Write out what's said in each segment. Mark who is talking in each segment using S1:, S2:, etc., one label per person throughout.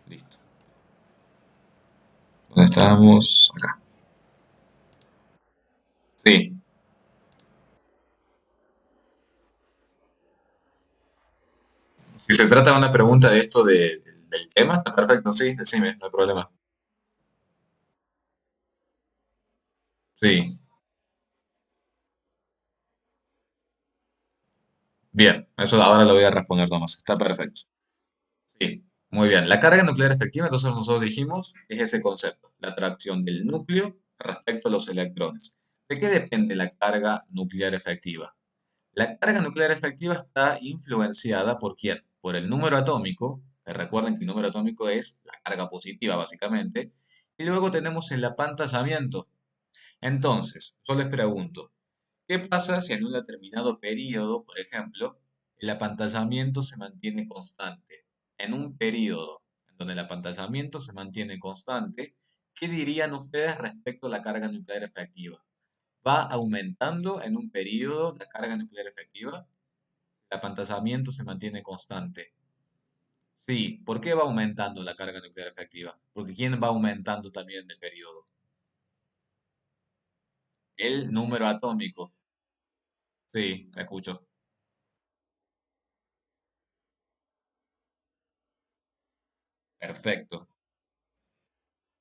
S1: Listo. ¿Dónde estábamos? Acá. Sí. Si se trata de una pregunta de esto del tema, está perfecto, sí, decime, no hay problema. Sí. Bien, eso ahora lo voy a responder nomás. Está perfecto. Sí, muy bien. La carga nuclear efectiva, entonces nosotros dijimos, es ese concepto, la atracción del núcleo respecto a los electrones. ¿De qué depende la carga nuclear efectiva? La carga nuclear efectiva está influenciada por quién? Por el número atómico, que recuerden que el número atómico es la carga positiva básicamente, y luego tenemos el apantallamiento. Entonces, yo les pregunto, ¿qué pasa si en un determinado periodo, por ejemplo, el apantallamiento se mantiene constante? En un periodo en donde el apantallamiento se mantiene constante, ¿qué dirían ustedes respecto a la carga nuclear efectiva? ¿Va aumentando en un periodo la carga nuclear efectiva? El apantallamiento se mantiene constante. Sí, ¿por qué va aumentando la carga nuclear efectiva? Porque ¿quién va aumentando también en el periodo? El número atómico. Sí, me escucho. Perfecto.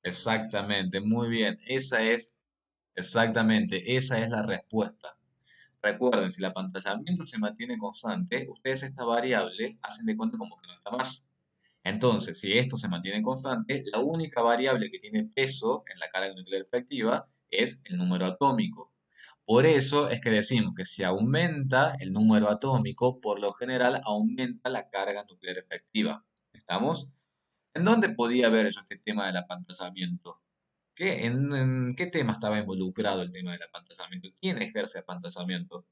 S1: Exactamente, muy bien. Exactamente, esa es la respuesta. Recuerden, si el apantallamiento se mantiene constante, ustedes esta variable hacen de cuenta como que no está más. Entonces, si esto se mantiene constante, la única variable que tiene peso en la carga nuclear efectiva es el número atómico. Por eso es que decimos que si aumenta el número atómico, por lo general aumenta la carga nuclear efectiva. ¿Estamos? ¿En dónde podía ver yo este tema del apantallamiento? ¿En qué tema estaba involucrado el tema del apantallamiento? ¿Quién ejerce apantallamiento?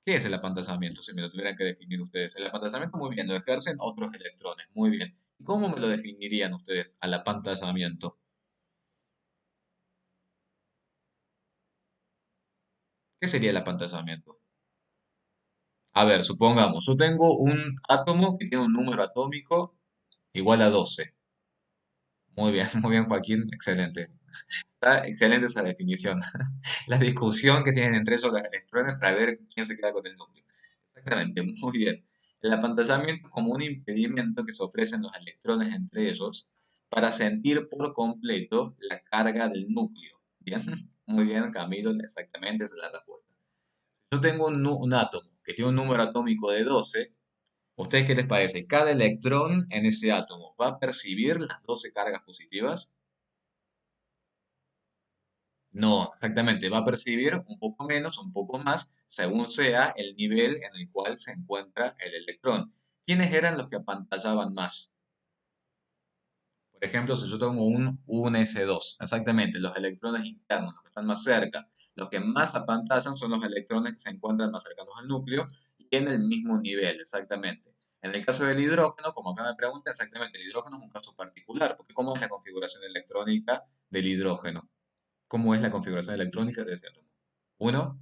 S1: ¿Qué es el apantallamiento? Si me lo tuvieran que definir ustedes. El apantallamiento, muy bien, lo ejercen otros electrones. Muy bien. ¿Y cómo me lo definirían ustedes al apantallamiento? ¿Qué sería el apantallamiento? A ver, supongamos, yo tengo un átomo que tiene un número atómico igual a 12. Muy bien, Joaquín, excelente. Está excelente esa definición. La discusión que tienen entre ellos los electrones para ver quién se queda con el núcleo. Exactamente, muy bien. El apantallamiento es como un impedimento que se ofrecen los electrones entre ellos para sentir por completo la carga del núcleo. Bien, muy bien, Camilo, exactamente esa es la respuesta. Yo tengo un átomo que tiene un número atómico de 12. ¿Ustedes qué les parece? ¿Cada electrón en ese átomo va a percibir las 12 cargas positivas? No, exactamente, va a percibir un poco menos, un poco más, según sea el nivel en el cual se encuentra el electrón. ¿Quiénes eran los que apantallaban más? Por ejemplo, si yo tengo un S2, exactamente, los electrones internos, los que están más cerca, los que más apantallan son los electrones que se encuentran más cercanos al núcleo y en el mismo nivel, exactamente. En el caso del hidrógeno, como acá me pregunta, exactamente, el hidrógeno es un caso particular, porque ¿cómo es la configuración electrónica del hidrógeno? ¿Cómo es la configuración electrónica de ese átomo? Uno,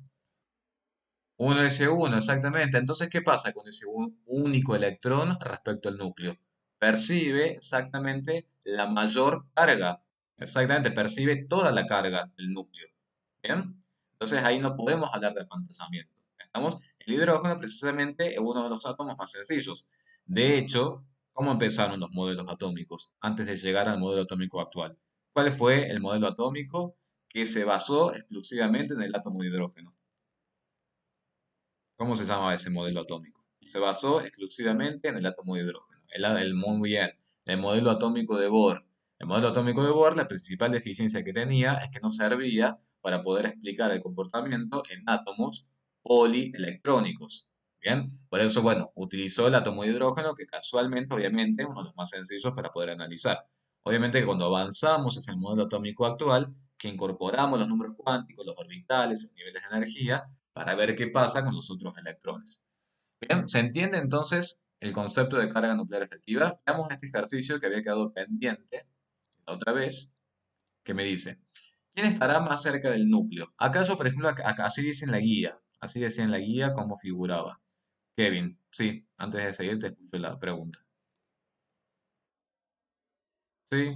S1: uno s uno, exactamente. Entonces, ¿qué pasa con ese único electrón respecto al núcleo? Percibe exactamente la mayor carga. Exactamente, percibe toda la carga del núcleo. ¿Bien? Entonces ahí no podemos hablar de apantallamiento. ¿Estamos? El hidrógeno precisamente es uno de los átomos más sencillos. De hecho, ¿cómo empezaron los modelos atómicos antes de llegar al modelo atómico actual? ¿Cuál fue el modelo atómico que se basó exclusivamente en el átomo de hidrógeno? ¿Cómo se llama ese modelo atómico? Se basó exclusivamente en el átomo de hidrógeno. Muy bien, el modelo atómico de Bohr. El modelo atómico de Bohr, la principal deficiencia que tenía es que no servía para poder explicar el comportamiento en átomos polielectrónicos. Bien, por eso, bueno, utilizó el átomo de hidrógeno, que casualmente, obviamente, es uno de los más sencillos para poder analizar. Obviamente que cuando avanzamos hacia el modelo atómico actual, que incorporamos los números cuánticos, los orbitales, los niveles de energía, para ver qué pasa con los otros electrones. Bien, ¿se entiende entonces el concepto de carga nuclear efectiva? Veamos este ejercicio que había quedado pendiente la otra vez, que me dice, ¿quién estará más cerca del núcleo? ¿Acaso, por ejemplo, así dice en la guía, así decía en la guía cómo figuraba? Kevin, sí, antes de seguir te escucho la pregunta. Sí.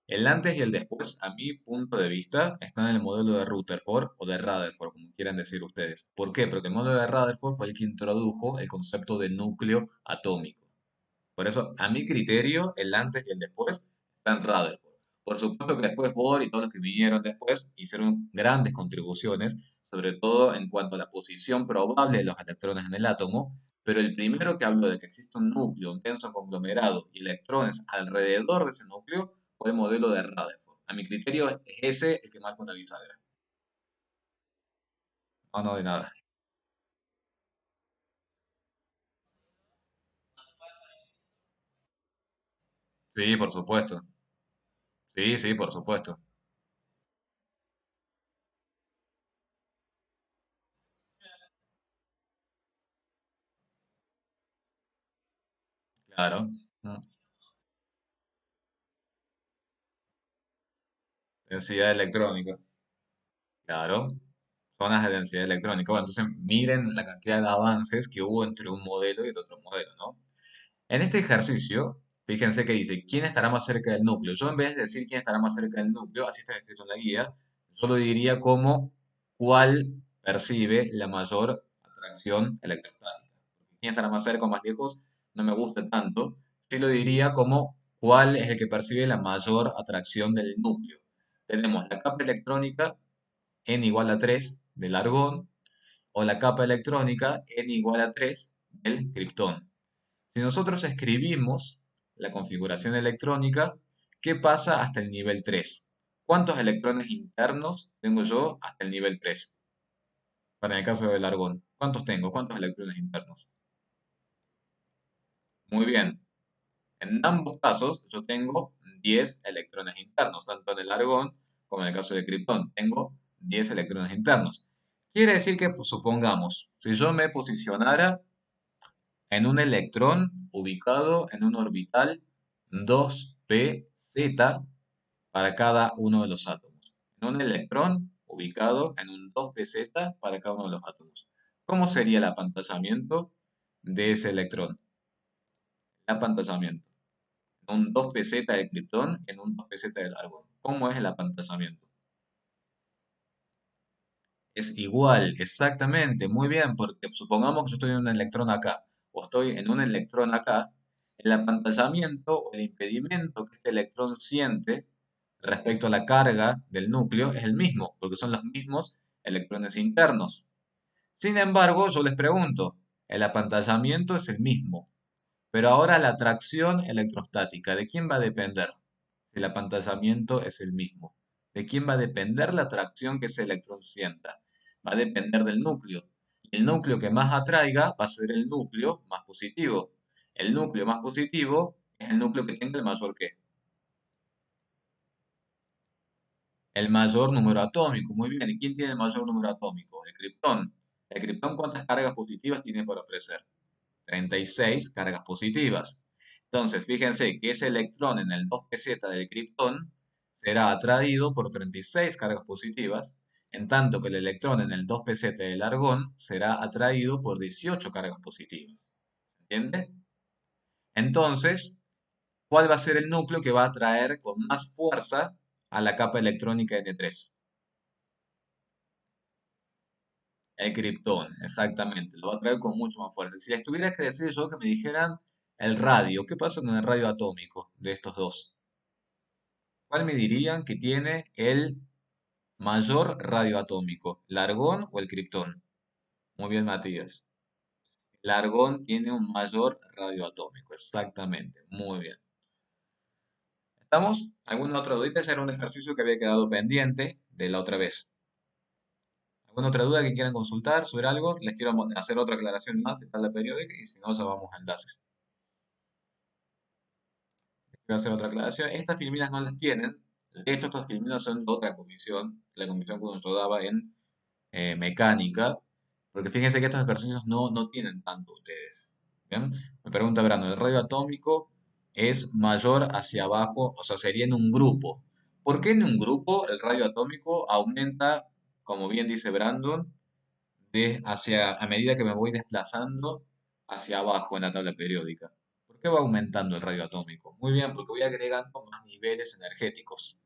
S1: El antes y el después, a mi punto de vista, están en el modelo de Rutherford o de Rutherford, como quieran decir ustedes. ¿Por qué? Porque el modelo de Rutherford fue el que introdujo el concepto de núcleo atómico. Por eso, a mi criterio, el antes y el después están en Rutherford. Por supuesto que después Bohr y todos los que vinieron después hicieron grandes contribuciones, sobre todo en cuanto a la posición probable de los electrones en el átomo, pero el primero que habló de que existe un núcleo, un denso conglomerado y electrones alrededor de ese núcleo fue el modelo de Rutherford. A mi criterio es ese el que marca una bisagra. No, no, de nada. Sí, por supuesto. Sí, sí, por supuesto. Claro. Mm. Densidad electrónica. Claro. Zonas de densidad electrónica. Bueno, entonces miren la cantidad de avances que hubo entre un modelo y el otro modelo, ¿no? En este ejercicio, fíjense que dice, ¿quién estará más cerca del núcleo? Yo en vez de decir quién estará más cerca del núcleo, así está escrito en la guía, yo lo diría como cuál percibe la mayor atracción electrostática. ¿Quién estará más cerca o más lejos? No me gusta tanto. Sí lo diría como cuál es el que percibe la mayor atracción del núcleo. Tenemos la capa electrónica n igual a 3 del argón o la capa electrónica n igual a 3 del criptón. Si nosotros escribimos la configuración electrónica, ¿qué pasa hasta el nivel 3? ¿Cuántos electrones internos tengo yo hasta el nivel 3? Para el caso del argón. ¿Cuántos tengo? ¿Cuántos electrones internos? Muy bien. En ambos casos yo tengo 10 electrones internos, tanto en el argón como en el caso del criptón. Tengo 10 electrones internos. Quiere decir que, pues, supongamos, si yo me posicionara en un electrón ubicado en un orbital 2pz para cada uno de los átomos. En un electrón ubicado en un 2pz para cada uno de los átomos. ¿Cómo sería el apantallamiento de ese electrón? El apantallamiento. Un 2pz de criptón en un 2pz del argón. ¿Cómo es el apantallamiento? Es igual, exactamente, muy bien, porque supongamos que yo estoy en un electrón acá, o estoy en un electrón acá, el apantallamiento o el impedimento que este electrón siente respecto a la carga del núcleo es el mismo, porque son los mismos electrones internos. Sin embargo, yo les pregunto, el apantallamiento es el mismo, pero ahora la atracción electrostática, ¿de quién va a depender? Si el apantallamiento es el mismo. ¿De quién va a depender la atracción que ese electrón sienta? Va a depender del núcleo. Y el núcleo que más atraiga va a ser el núcleo más positivo. El núcleo más positivo es el núcleo que tenga el mayor qué. El mayor número atómico. Muy bien. ¿Y quién tiene el mayor número atómico? El criptón. ¿El criptón cuántas cargas positivas tiene para ofrecer? 36 cargas positivas. Entonces, fíjense que ese electrón en el 2pz del criptón será atraído por 36 cargas positivas, en tanto que el electrón en el 2pz del argón será atraído por 18 cargas positivas. ¿Entiende? Entonces, ¿cuál va a ser el núcleo que va a atraer con más fuerza a la capa electrónica N3? El criptón, exactamente, lo va a traer con mucho más fuerza. Si les tuviera que decir yo que me dijeran el radio, ¿qué pasa con el radio atómico de estos dos? ¿Cuál me dirían que tiene el mayor radio atómico? ¿El argón o el criptón? Muy bien, Matías. El argón tiene un mayor radio atómico, exactamente, muy bien. ¿Estamos? ¿Alguna otra dudita? Ese era un ejercicio que había quedado pendiente de la otra vez. ¿Alguna otra duda que quieran consultar sobre algo? Les quiero hacer otra aclaración más de tabla periódica y si no, ya vamos a enlaces. Quiero hacer otra aclaración. Estas filminas no las tienen. De hecho, estas filminas son de otra comisión, la comisión que nos daba en mecánica, porque fíjense que estos ejercicios no tienen tanto ustedes. ¿Bien? Me pregunta Brandon, ¿el radio atómico es mayor hacia abajo? O sea, sería en un grupo. ¿Por qué en un grupo el radio atómico aumenta, como bien dice Brandon, a medida que me voy desplazando hacia abajo en la tabla periódica? ¿Por qué va aumentando el radio atómico? Muy bien, porque voy agregando más niveles energéticos.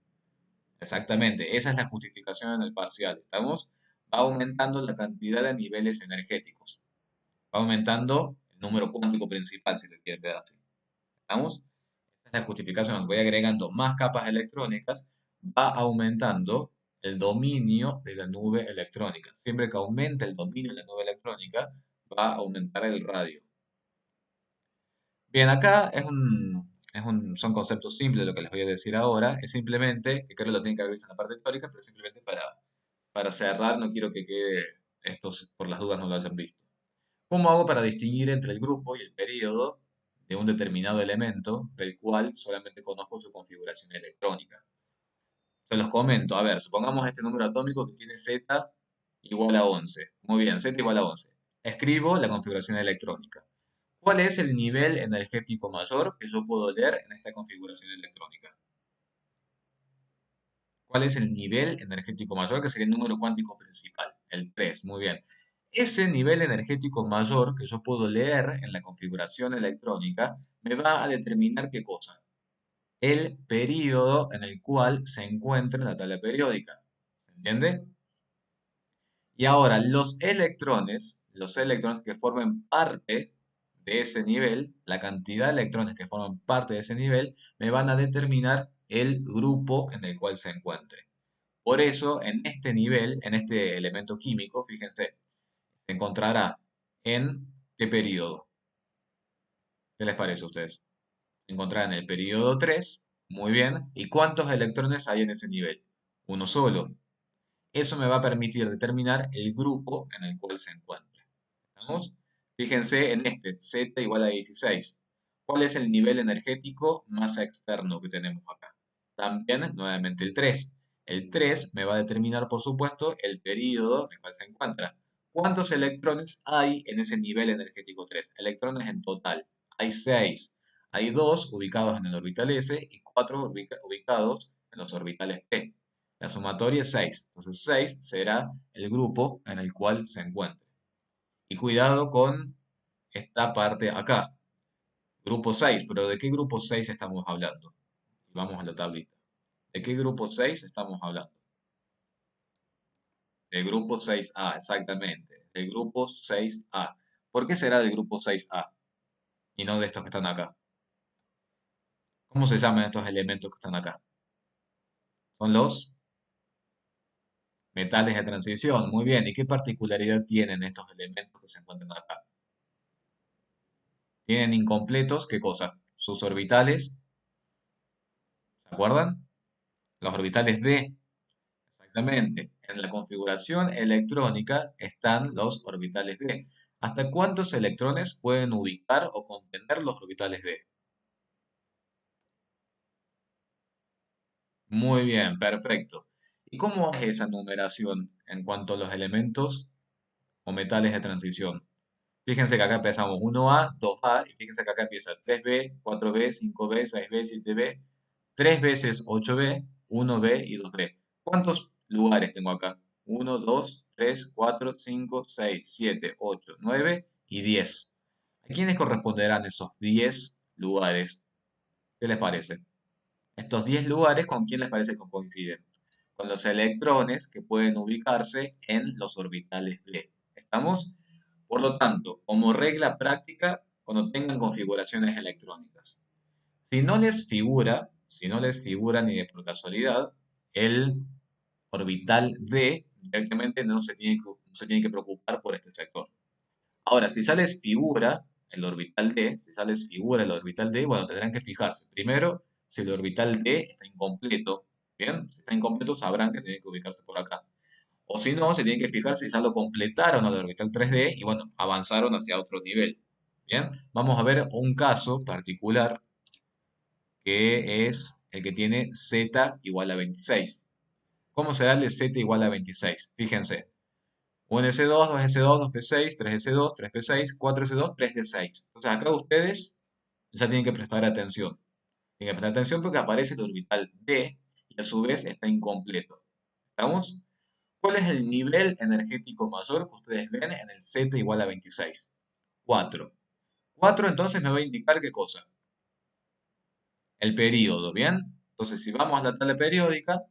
S1: Exactamente, esa es la justificación en el parcial. ¿Estamos? Va aumentando la cantidad de niveles energéticos. Va aumentando el número cuántico principal, si lo quieren ver así. ¿Estamos? Esa es la justificación. Voy agregando más capas electrónicas, va aumentando el dominio de la nube electrónica. Siempre que aumente el dominio de la nube electrónica, va a aumentar el radio. Bien, acá son conceptos simples lo que les voy a decir ahora. Es simplemente, que creo que lo tienen que haber visto en la parte teórica, pero simplemente para cerrar, no quiero que quede estos, por las dudas no lo hayan visto. ¿Cómo hago para distinguir entre el grupo y el período de un determinado elemento del cual solamente conozco su configuración electrónica? Se los comento. A ver, supongamos este número atómico que tiene Z igual a 11. Muy bien, Z igual a 11. Escribo la configuración electrónica. ¿Cuál es el nivel energético mayor que yo puedo leer en esta configuración electrónica? ¿Cuál es el nivel energético mayor que sería el número cuántico principal? El 3. Muy bien. Ese nivel energético mayor que yo puedo leer en la configuración electrónica me va a determinar qué cosa. El período en el cual se encuentra la tabla periódica. ¿Se entiende? Y ahora, los electrones que formen parte de ese nivel, la cantidad de electrones que forman parte de ese nivel, me van a determinar el grupo en el cual se encuentre. Por eso, en este nivel, en este elemento químico, fíjense, se encontrará en ¿qué periodo? ¿Qué les parece a ustedes? Se encontrará en el periodo 3, muy bien. ¿Y cuántos electrones hay en ese nivel? Uno solo. Eso me va a permitir determinar el grupo en el cual se encuentra. ¿Estamos? Fíjense en este, Z igual a 16. ¿Cuál es el nivel energético masa externo que tenemos acá? También, nuevamente, el 3. El 3 me va a determinar, por supuesto, el período en el cual se encuentra. ¿Cuántos electrones hay en ese nivel energético 3? Electrones en total. Hay 6. Hay 2 ubicados en el orbital S y 4 ubicados en los orbitales P. La sumatoria es 6. Entonces 6 será el grupo en el cual se encuentra. Y cuidado con esta parte acá. Grupo 6. ¿Pero de qué grupo 6 estamos hablando? Vamos a la tablita. ¿De qué grupo 6 estamos hablando? Del grupo 6A, exactamente. Del grupo 6A. ¿Por qué será del grupo 6A y no de estos que están acá? ¿Cómo se llaman estos elementos que están acá? Son los metales de transición. Muy bien. ¿Y qué particularidad tienen estos elementos que se encuentran acá? Tienen incompletos, ¿qué cosa? Sus orbitales, ¿se acuerdan? Los orbitales D. Exactamente. En la configuración electrónica están los orbitales D. ¿Hasta cuántos electrones pueden ubicar o contener los orbitales D? Muy bien, perfecto. ¿Y cómo es esa numeración en cuanto a los elementos o metales de transición? Fíjense que acá empezamos 1A, 2A, y fíjense que acá empieza 3B, 4B, 5B, 6B, 7B, 3 veces 8B, 1B y 2B. ¿Cuántos lugares tengo acá? 1, 2, 3, 4, 5, 6, 7, 8, 9 y 10. ¿A quiénes corresponderán esos 10 lugares? ¿Qué les parece? Estos 10 lugares, ¿con quién les parece que coinciden? Con los electrones que pueden ubicarse en los orbitales D. ¿Estamos? Por lo tanto, como regla práctica, cuando tengan configuraciones electrónicas, si no les figura ni de por casualidad, el orbital D directamente no se tiene que preocupar por este sector. Ahora, si sales figura el orbital D, si sales figura el orbital D, bueno, tendrán que fijarse. Primero, si el orbital D está incompleto. Bien, si está incompleto sabrán que tiene que ubicarse por acá. O si no, se tienen que fijar si ya lo completaron al orbital 3D y bueno, avanzaron hacia otro nivel. Bien, vamos a ver un caso particular que es el que tiene Z igual a 26. ¿Cómo será el de Z igual a 26? Fíjense. 1S2, 2S2, 2P6, 3S2, 3P6, 4S2, 3D6. Entonces acá ustedes ya tienen que prestar atención. Tienen que prestar atención porque aparece el orbital D y a su vez está incompleto. ¿Estamos? ¿Cuál es el nivel energético mayor que ustedes ven en el Z igual a 26? 4. 4 entonces me va a indicar qué cosa. El periodo, ¿bien? Entonces, si vamos a la tabla periódica,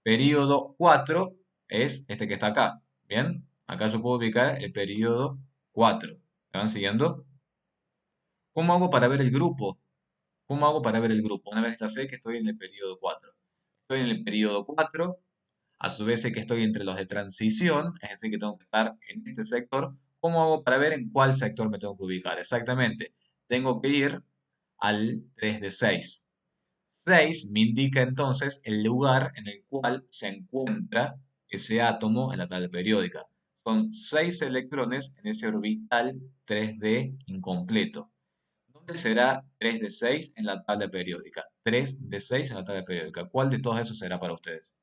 S1: periodo 4 es este que está acá, ¿bien? Acá yo puedo ubicar el periodo 4. ¿Me van siguiendo? ¿Cómo hago para ver el grupo? ¿Cómo hago para ver el grupo? Una vez ya sé que estoy en el periodo 4. Estoy en el periodo 4, a su vez sé que estoy entre los de transición, es decir, que tengo que estar en este sector. ¿Cómo hago para ver en cuál sector me tengo que ubicar? Exactamente, tengo que ir al 3 de 6. 6 me indica entonces el lugar en el cual se encuentra ese átomo en la tabla periódica. Son 6 electrones en ese orbital 3D incompleto. ¿Dónde será 3 de 6 en la tabla periódica? 3 de 6 en la tabla periódica. ¿Cuál de todos esos será para ustedes?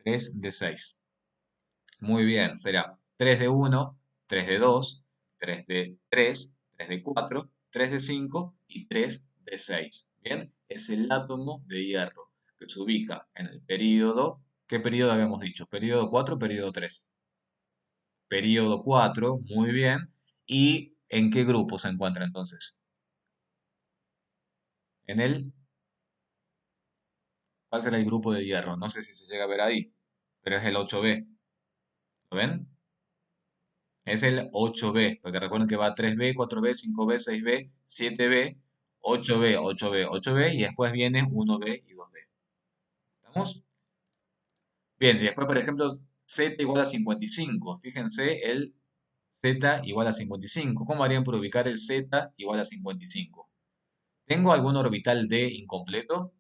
S1: 3 de 6. Muy bien, será 3 de 1, 3 de 2, 3 de 3, 3 de 4, 3 de 5 y 3 de 6. Bien, es el átomo de hierro que se ubica en el periodo. ¿Qué periodo habíamos dicho? ¿Periodo 4 o periodo 3? Periodo 4, muy bien. ¿Y en qué grupo se encuentra entonces? En el, ¿cuál será el grupo de hierro? No sé si se llega a ver ahí, pero es el 8B. ¿Lo ven? Es el 8B, porque recuerden que va 3B, 4B, 5B, 6B, 7B, 8B, 8B, 8B y después viene 1B y 2B. ¿Estamos? Bien, y después, por ejemplo, Z igual a 55. Fíjense, el Z igual a 55. ¿Cómo harían por ubicar el Z igual a 55? ¿Tengo algún orbital D incompleto?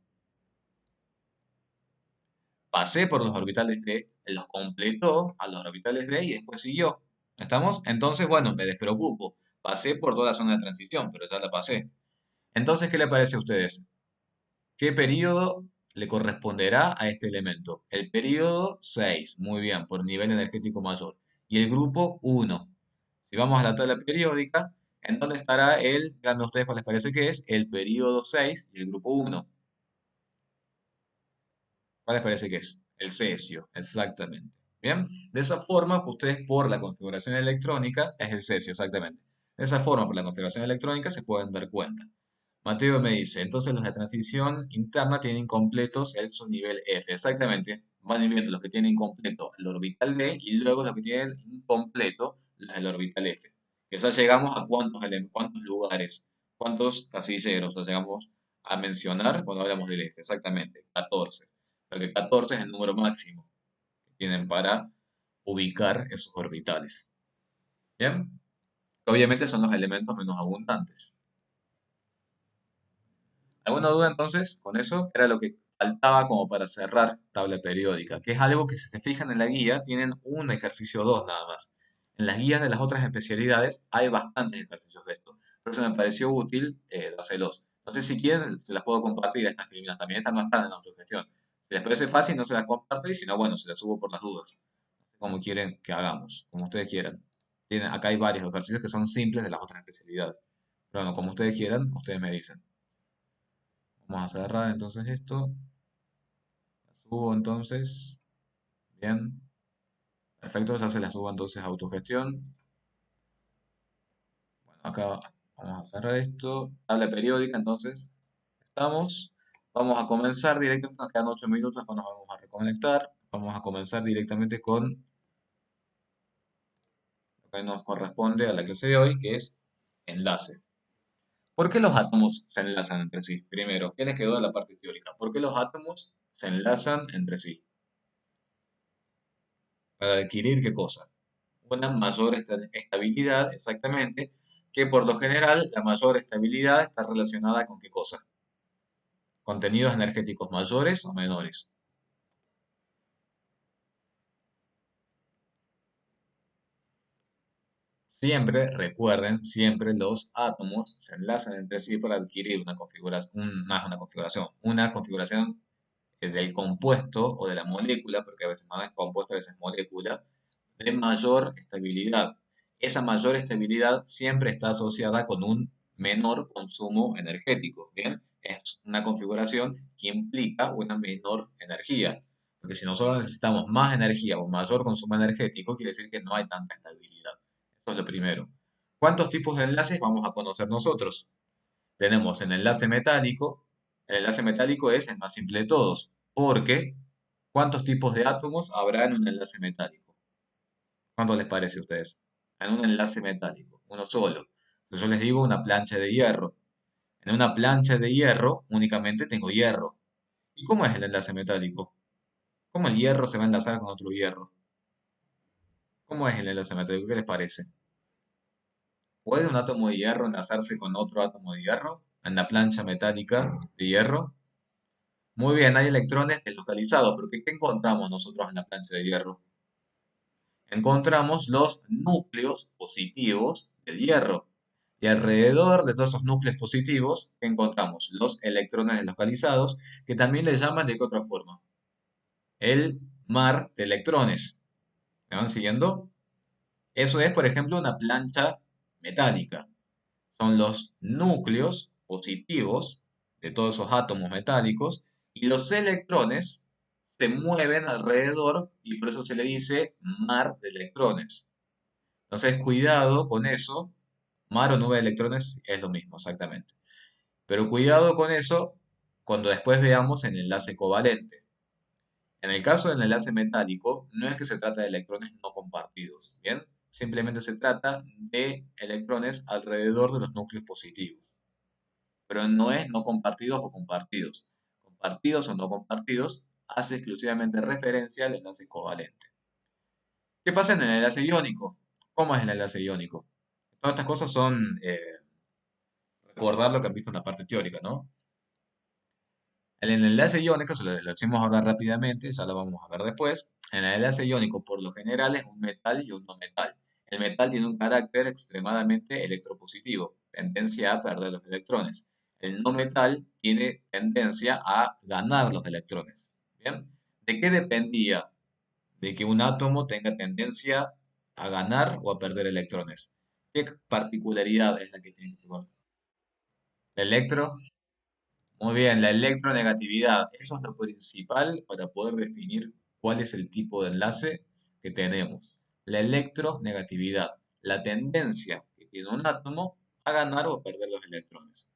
S1: Pasé por los orbitales D, los completó a los orbitales D y después siguió. ¿Estamos? Entonces, bueno, me despreocupo. Pasé por toda la zona de transición, pero ya la pasé. Entonces, ¿qué le parece a ustedes? ¿Qué periodo le corresponderá a este elemento? El periodo 6, muy bien, por nivel energético mayor. Y el grupo 1. Si vamos a la tabla periódica, ¿en dónde estará díganme ustedes cuál les parece que es, el periodo 6 y el grupo 1? ¿Cuál les parece que es? El cesio, exactamente. Bien, de esa forma, ustedes por la configuración electrónica, es el cesio, exactamente. De esa forma, por la configuración electrónica, se pueden dar cuenta. Mateo me dice, entonces los de transición interna tienen incompletos el subnivel F. Exactamente, van a ir viendo los que tienen incompleto el orbital D y luego los que tienen incompleto los del orbital F. Que ya llegamos a cuántos lugares, cuántos casilleros ya llegamos a mencionar cuando hablamos del F. Exactamente, 14. Porque 14 es el número máximo que tienen para ubicar esos orbitales. Bien, obviamente son los elementos menos abundantes. ¿Alguna duda entonces con eso? Era lo que faltaba como para cerrar tabla periódica, que es algo que si se fijan en la guía tienen un ejercicio 2 nada más. En las guías de las otras especialidades hay bastantes ejercicios de esto. Por eso me pareció útil dárselos. No sé si quieren, se las puedo compartir a estas criminales también. Estas no están en autogestión. Si les parece fácil, no se las comparto y si no, bueno, se las subo por las dudas. Como quieren que hagamos, como ustedes quieran. Acá hay varios ejercicios que son simples de las otras especialidades. Pero bueno, como ustedes quieran, ustedes me dicen. Vamos a cerrar entonces esto. Subo entonces. Bien. Perfecto, ya se la subo entonces a autogestión. Bueno, acá vamos a cerrar esto. Tabla periódica, entonces. Estamos. Vamos a comenzar directamente. Nos quedan 8 minutos, después nos vamos a reconectar. Vamos a comenzar directamente con lo que nos corresponde a la clase de hoy, que es enlace. ¿Por qué los átomos se enlazan entre sí? Primero, ¿qué les quedó de la parte teórica? ¿Por qué los átomos se enlazan entre sí? ¿Para adquirir qué cosa? Una mayor estabilidad, exactamente, que por lo general la mayor estabilidad está relacionada con qué cosa? Contenidos energéticos mayores o menores. Siempre, recuerden, siempre los átomos se enlazan entre sí para adquirir una configuración del compuesto o de la molécula, porque a veces no es compuesto, a veces es molécula, de mayor estabilidad. Esa mayor estabilidad siempre está asociada con un menor consumo energético, ¿bien? Es una configuración que implica una menor energía, porque si nosotros necesitamos más energía o mayor consumo energético, quiere decir que no hay tanta estabilidad. Eso es lo primero. ¿Cuántos tipos de enlaces vamos a conocer nosotros? Tenemos el enlace metálico. El enlace metálico es el más simple de todos, porque ¿cuántos tipos de átomos habrá en un enlace metálico? ¿Cuánto les parece a ustedes? En un enlace metálico, uno solo. Entonces yo les digo una plancha de hierro. En una plancha de hierro únicamente tengo hierro. ¿Y cómo es el enlace metálico? ¿Cómo el hierro se va a enlazar con otro hierro? ¿Cómo es el enlace metálico? ¿Qué les parece? ¿Puede un átomo de hierro enlazarse con otro átomo de hierro en la plancha metálica de hierro? Muy bien, hay electrones deslocalizados, pero ¿qué encontramos nosotros en la plancha de hierro? Encontramos los núcleos positivos del hierro. Y alrededor de todos esos núcleos positivos encontramos los electrones deslocalizados, que también le llaman de qué otra forma. El mar de electrones. ¿Me van siguiendo? Eso es, por ejemplo, una plancha metálica. Son los núcleos positivos de todos esos átomos metálicos y los electrones se mueven alrededor y por eso se le dice mar de electrones. Entonces, cuidado con eso. Mar o nube de electrones es lo mismo, exactamente. Pero cuidado con eso cuando después veamos el enlace covalente. En el caso del enlace metálico, no es que se trata de electrones no compartidos, ¿bien? Simplemente se trata de electrones alrededor de los núcleos positivos. Pero no es no compartidos o compartidos. Compartidos o no compartidos hace exclusivamente referencia al enlace covalente. ¿Qué pasa en el enlace iónico? ¿Cómo es el enlace iónico? Todas estas cosas son recordar lo que han visto en la parte teórica, ¿no? En el enlace iónico, se lo decimos ahora rápidamente, ya lo vamos a ver después. En el enlace iónico, por lo general, es un metal y un no metal. El metal tiene un carácter extremadamente electropositivo, tendencia a perder los electrones. El no metal tiene tendencia a ganar los electrones. ¿Bien? ¿De qué dependía de que un átomo tenga tendencia a ganar o a perder electrones? ¿Qué particularidad es la que tiene que tener? El electro. Muy bien, la electronegatividad. Eso es lo principal para poder definir cuál es el tipo de enlace que tenemos. La electronegatividad, la tendencia que tiene un átomo a ganar o a perder los electrones.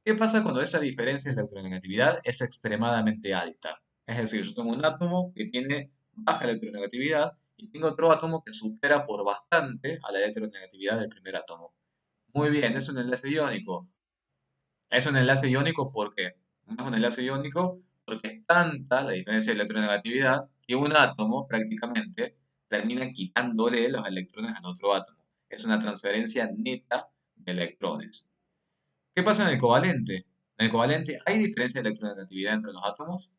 S1: ¿Qué pasa cuando esa diferencia de electronegatividad es extremadamente alta? Es decir, yo tengo un átomo que tiene baja electronegatividad y tengo otro átomo que supera por bastante a la electronegatividad del primer átomo. Muy bien, es un enlace iónico. Es un enlace iónico porque no es un enlace iónico porque es tanta la diferencia de electronegatividad que un átomo prácticamente termina quitándole los electrones al otro átomo. Es una transferencia neta de electrones. ¿Qué pasa en el covalente? En el covalente hay diferencia de electronegatividad entre los átomos.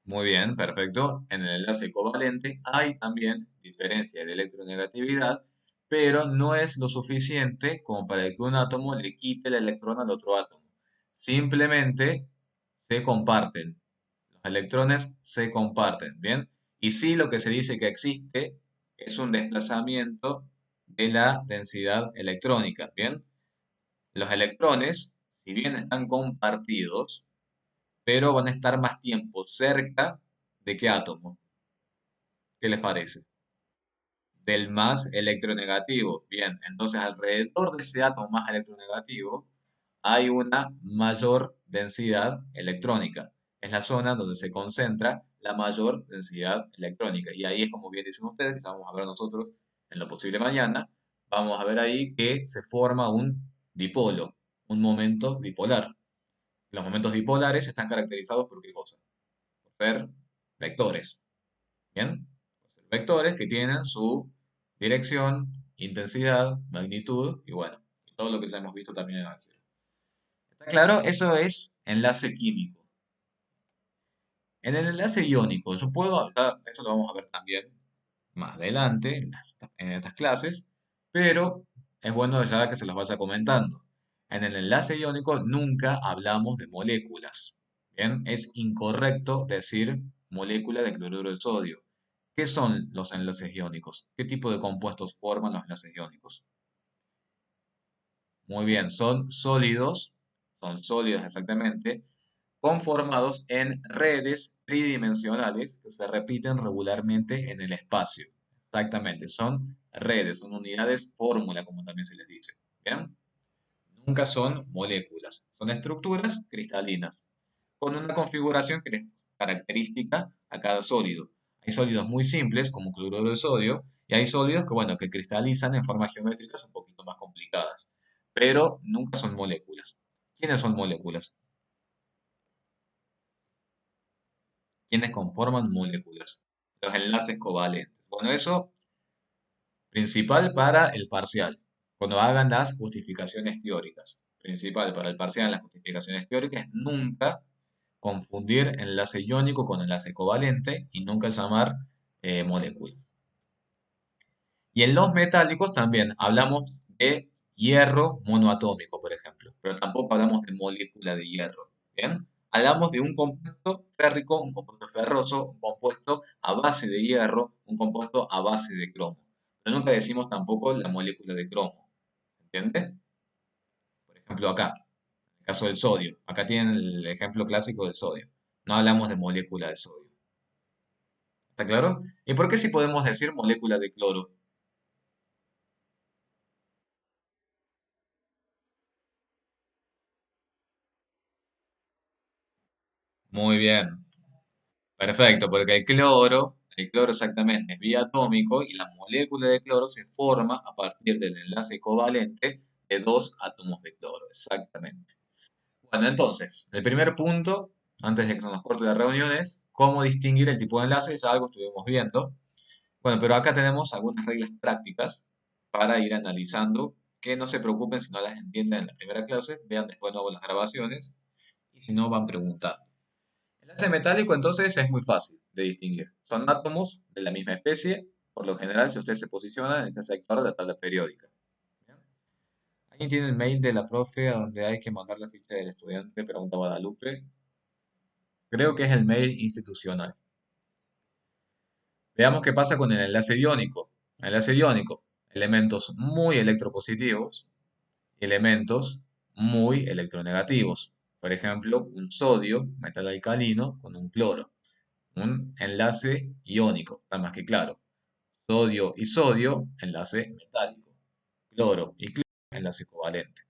S1: Muy bien, perfecto. En el enlace covalente hay también diferencia de electronegatividad, pero no es lo suficiente como para que un átomo le quite el electrón al otro átomo. Simplemente se comparten. Los electrones se comparten, ¿bien? Y sí, lo que se dice que existe es un desplazamiento de la densidad electrónica, ¿bien? Los electrones, si bien están compartidos, pero van a estar más tiempo cerca de qué átomo. ¿Qué les parece? Del más electronegativo. Bien, entonces alrededor de ese átomo más electronegativo hay una mayor densidad electrónica. Es la zona donde se concentra la mayor densidad electrónica. Y ahí es como bien dicen ustedes, que vamos a ver nosotros en lo posible mañana, vamos a ver ahí que se forma un dipolo, un momento dipolar. Los momentos dipolares están caracterizados por qué cosa? Por ser vectores. ¿Bien? Por ser vectores que tienen su dirección, intensidad, magnitud y bueno, y todo lo que ya hemos visto también en álgebra. ¿Está claro? Eso es enlace químico. En el enlace iónico, yo puedo, eso lo vamos a ver también más adelante en estas clases, pero es bueno ya que se los vaya comentando. En el enlace iónico nunca hablamos de moléculas. Bien, es incorrecto decir molécula de cloruro de sodio. ¿Qué son los enlaces iónicos? ¿Qué tipo de compuestos forman los enlaces iónicos? Muy bien, son sólidos exactamente, conformados en redes tridimensionales que se repiten regularmente en el espacio. Exactamente, son redes, son unidades fórmula, como también se les dice. ¿Bien? Nunca son moléculas, son estructuras cristalinas, con una configuración que es característica a cada sólido. Hay sólidos muy simples, como cloruro de sodio, y hay sólidos que, bueno, que cristalizan en formas geométricas un poquito más complicadas, pero nunca son moléculas. ¿Quiénes son moléculas? ¿Quiénes conforman moléculas? Los enlaces covalentes. Bueno, eso principal para el parcial, cuando hagan las justificaciones teóricas. Principal para el parcial en las justificaciones teóricas es nunca confundir enlace iónico con enlace covalente y nunca llamar molécula. Y en los metálicos también hablamos de hierro monoatómico, por ejemplo, pero tampoco hablamos de molécula de hierro. ¿Bien? Hablamos de un compuesto férrico, un compuesto ferroso, un compuesto a base de hierro, un compuesto a base de cromo. Pero nunca decimos tampoco la molécula de cromo. ¿Entiendes? Por ejemplo, acá, en el caso del sodio. Acá tienen el ejemplo clásico del sodio. No hablamos de molécula de sodio. ¿Está claro? ¿Y por qué si podemos decir molécula de cloro? Muy bien. Perfecto, porque el cloro exactamente es biatómico y la molécula de cloro se forma a partir del enlace covalente de dos átomos de cloro, exactamente. Bueno, entonces, el primer punto, antes de que se nos corte la reunión, es cómo distinguir el tipo de enlace, ya algo estuvimos viendo. Bueno, pero acá tenemos algunas reglas prácticas para ir analizando, que no se preocupen si no las entienden en la primera clase, vean después luego las grabaciones y si no van preguntando. El enlace metálico entonces es muy fácil de distinguir. Son átomos de la misma especie, por lo general si usted se posiciona en este sector de la tabla periódica. ¿Bien? ¿Alguien tiene el mail de la profe a donde hay que mandar la ficha del estudiante? Pregunta Guadalupe. Creo que es el mail institucional. Veamos qué pasa con el enlace iónico. El enlace iónico, elementos muy electropositivos y elementos muy electronegativos. Por ejemplo, un sodio, metal alcalino, con un cloro. Un enlace iónico, está más que claro. Sodio y sodio, enlace metálico. Cloro y cloro, enlace covalente.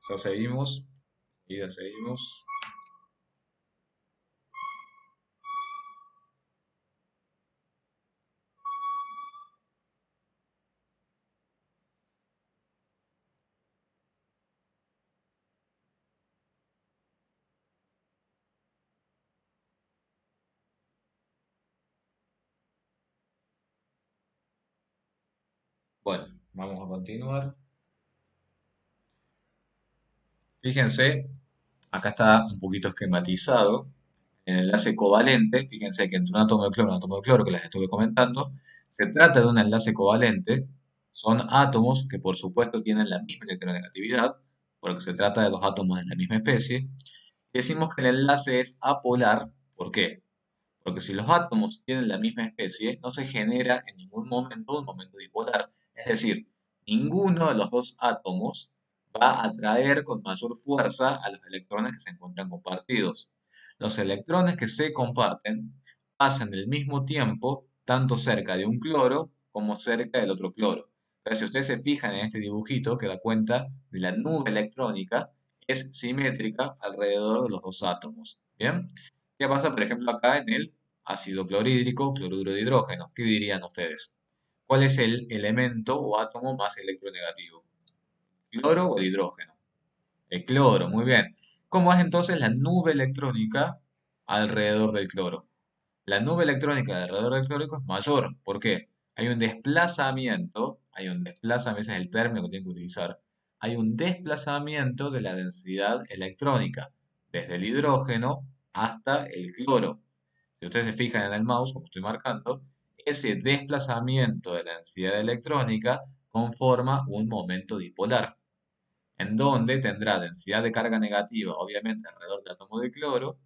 S1: O sea, seguimos, y ya seguimos. Bueno, vamos a continuar. Fíjense, acá está un poquito esquematizado. En el enlace covalente, fíjense que entre un átomo de cloro y un átomo de cloro, que les estuve comentando, se trata de un enlace covalente. Son átomos que por supuesto tienen la misma electronegatividad, porque se trata de dos átomos de la misma especie. Decimos que el enlace es apolar. ¿Por qué? Porque si los átomos tienen la misma especie, no se genera en ningún momento un momento dipolar. Es decir, ninguno de los dos átomos va a atraer con mayor fuerza a los electrones que se encuentran compartidos. Los electrones que se comparten pasan el mismo tiempo tanto cerca de un cloro como cerca del otro cloro. Pero si ustedes se fijan en este dibujito que da cuenta de la nube electrónica, es simétrica alrededor de los dos átomos. ¿Bien? ¿Qué pasa, por ejemplo, acá en el ácido clorhídrico, cloruro de hidrógeno? ¿Qué dirían ustedes? ¿Cuál es el elemento o átomo más electronegativo? ¿Cloro o el hidrógeno? El cloro, muy bien. ¿Cómo es entonces la nube electrónica alrededor del cloro? La nube electrónica alrededor del cloro es mayor. ¿Por qué? Ese es el término que tienen que utilizar. Hay un desplazamiento de la densidad electrónica, desde el hidrógeno hasta el cloro. Si ustedes se fijan en el mouse, como estoy marcando, ese desplazamiento de la densidad electrónica conforma un momento dipolar, en donde tendrá densidad de carga negativa, obviamente, alrededor del átomo de cloro,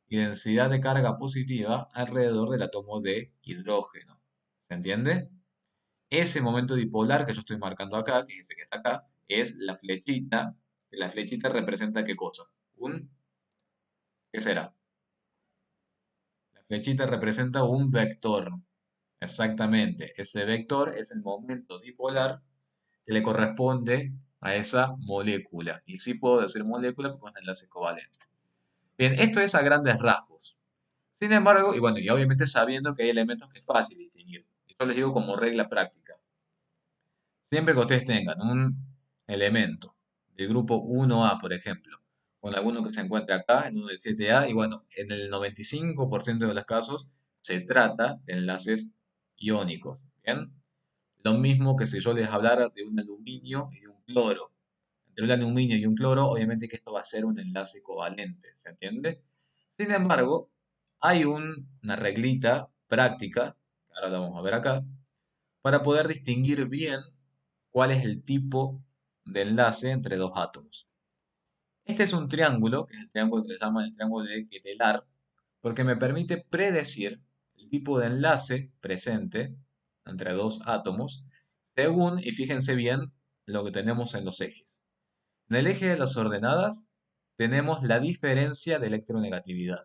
S1: y densidad de carga positiva alrededor del átomo de hidrógeno. ¿Se entiende? Ese momento dipolar que yo estoy marcando acá, que es ese que está acá, es la flechita. La flechita representa ¿qué cosa? ¿Qué será? La flechita representa un vector. Exactamente. Ese vector es el momento dipolar que le corresponde a esa molécula. Y sí puedo decir molécula porque es un enlace covalente. Bien, esto es a grandes rasgos. Sin embargo, y bueno, y obviamente sabiendo que hay elementos que es fácil distinguir. Yo les digo como regla práctica. Siempre que ustedes tengan un elemento del grupo 1A, por ejemplo, con alguno que se encuentre acá, en uno del 7A, y bueno, en el 95% de los casos se trata de enlaces iónicos, ¿bien? Lo mismo que si yo les hablara de un aluminio y de un cloro. Entre un aluminio y un cloro, obviamente que esto va a ser un enlace covalente, ¿se entiende? Sin embargo, hay una reglita práctica, que ahora la vamos a ver acá, para poder distinguir bien cuál es el tipo de enlace entre dos átomos. Este es un triángulo, que es el triángulo que se llama el triángulo de Quetelar, porque me permite predecir el tipo de enlace presente entre dos átomos, según, y fíjense bien, lo que tenemos en los ejes. En el eje de las ordenadas tenemos la diferencia de electronegatividad.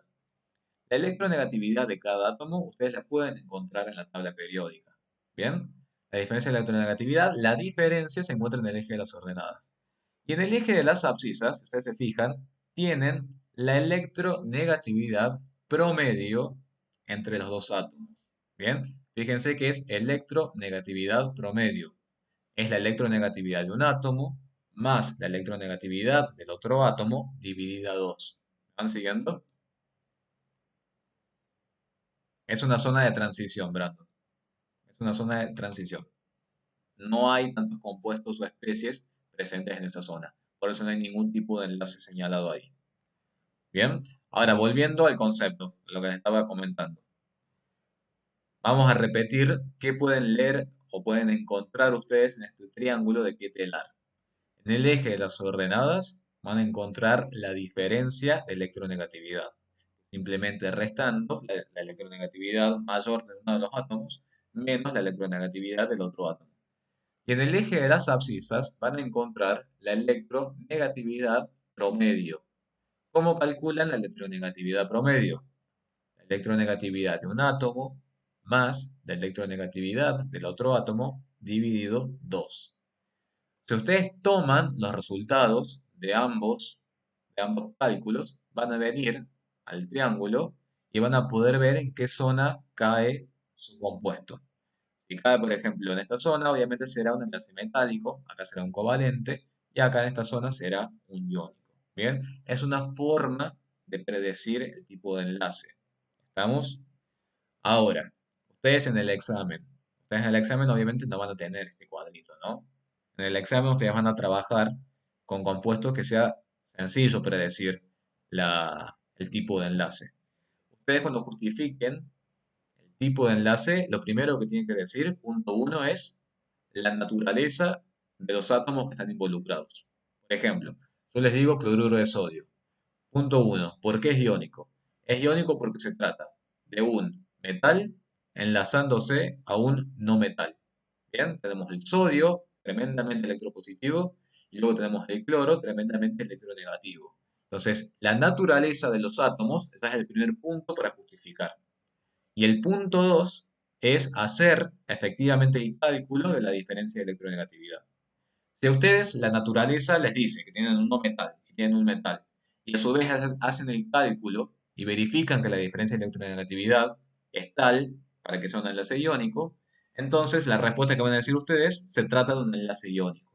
S1: La electronegatividad de cada átomo ustedes la pueden encontrar en la tabla periódica. ¿Bien? La diferencia de electronegatividad, la diferencia se encuentra en el eje de las ordenadas. Y en el eje de las abscisas, si ustedes se fijan, tienen la electronegatividad promedio entre los dos átomos. ¿Bien? Fíjense que es electronegatividad promedio. Es la electronegatividad de un átomo más la electronegatividad del otro átomo dividida a 2. ¿Van siguiendo? Es una zona de transición, Brandon. Es una zona de transición. No hay tantos compuestos o especies presentes en esa zona. Por eso no hay ningún tipo de enlace señalado ahí. Bien. Ahora, volviendo al concepto, lo que les estaba comentando. Vamos a repetir qué pueden leer o pueden encontrar ustedes en este triángulo de Quetelar. En el eje de las ordenadas van a encontrar la diferencia de electronegatividad. Simplemente restando la electronegatividad mayor de uno de los átomos menos la electronegatividad del otro átomo. Y en el eje de las abscisas van a encontrar la electronegatividad promedio. ¿Cómo calculan la electronegatividad promedio? La electronegatividad de un átomo más la electronegatividad del otro átomo dividido 2. Si ustedes toman los resultados de ambos cálculos, van a venir al triángulo y van a poder ver en qué zona cae su compuesto. Si cae, por ejemplo, en esta zona, obviamente será un enlace metálico, acá será un covalente, y acá en esta zona será un iónico. Bien, es una forma de predecir el tipo de enlace. ¿Estamos? Ahora, ustedes en el examen obviamente no van a tener este cuadrito, ¿no? En el examen ustedes van a trabajar con compuestos que sea sencillo predecir el tipo de enlace. Ustedes cuando justifiquen el tipo de enlace, lo primero que tienen que decir, punto uno, es la naturaleza de los átomos que están involucrados. Por ejemplo, yo les digo cloruro de sodio. Punto uno, ¿por qué es iónico? Es iónico porque se trata de un metal enlazándose a un no metal. Bien, tenemos el sodio, tremendamente electropositivo, y luego tenemos el cloro, tremendamente electronegativo. Entonces, la naturaleza de los átomos, ese es el primer punto para justificar. Y el punto 2 es hacer efectivamente el cálculo de la diferencia de electronegatividad. Si a ustedes la naturaleza les dice que tienen un no metal y tienen un metal, y a su vez hacen el cálculo y verifican que la diferencia de electronegatividad es tal para que sea un enlace iónico, entonces la respuesta que van a decir ustedes se trata de un enlace iónico.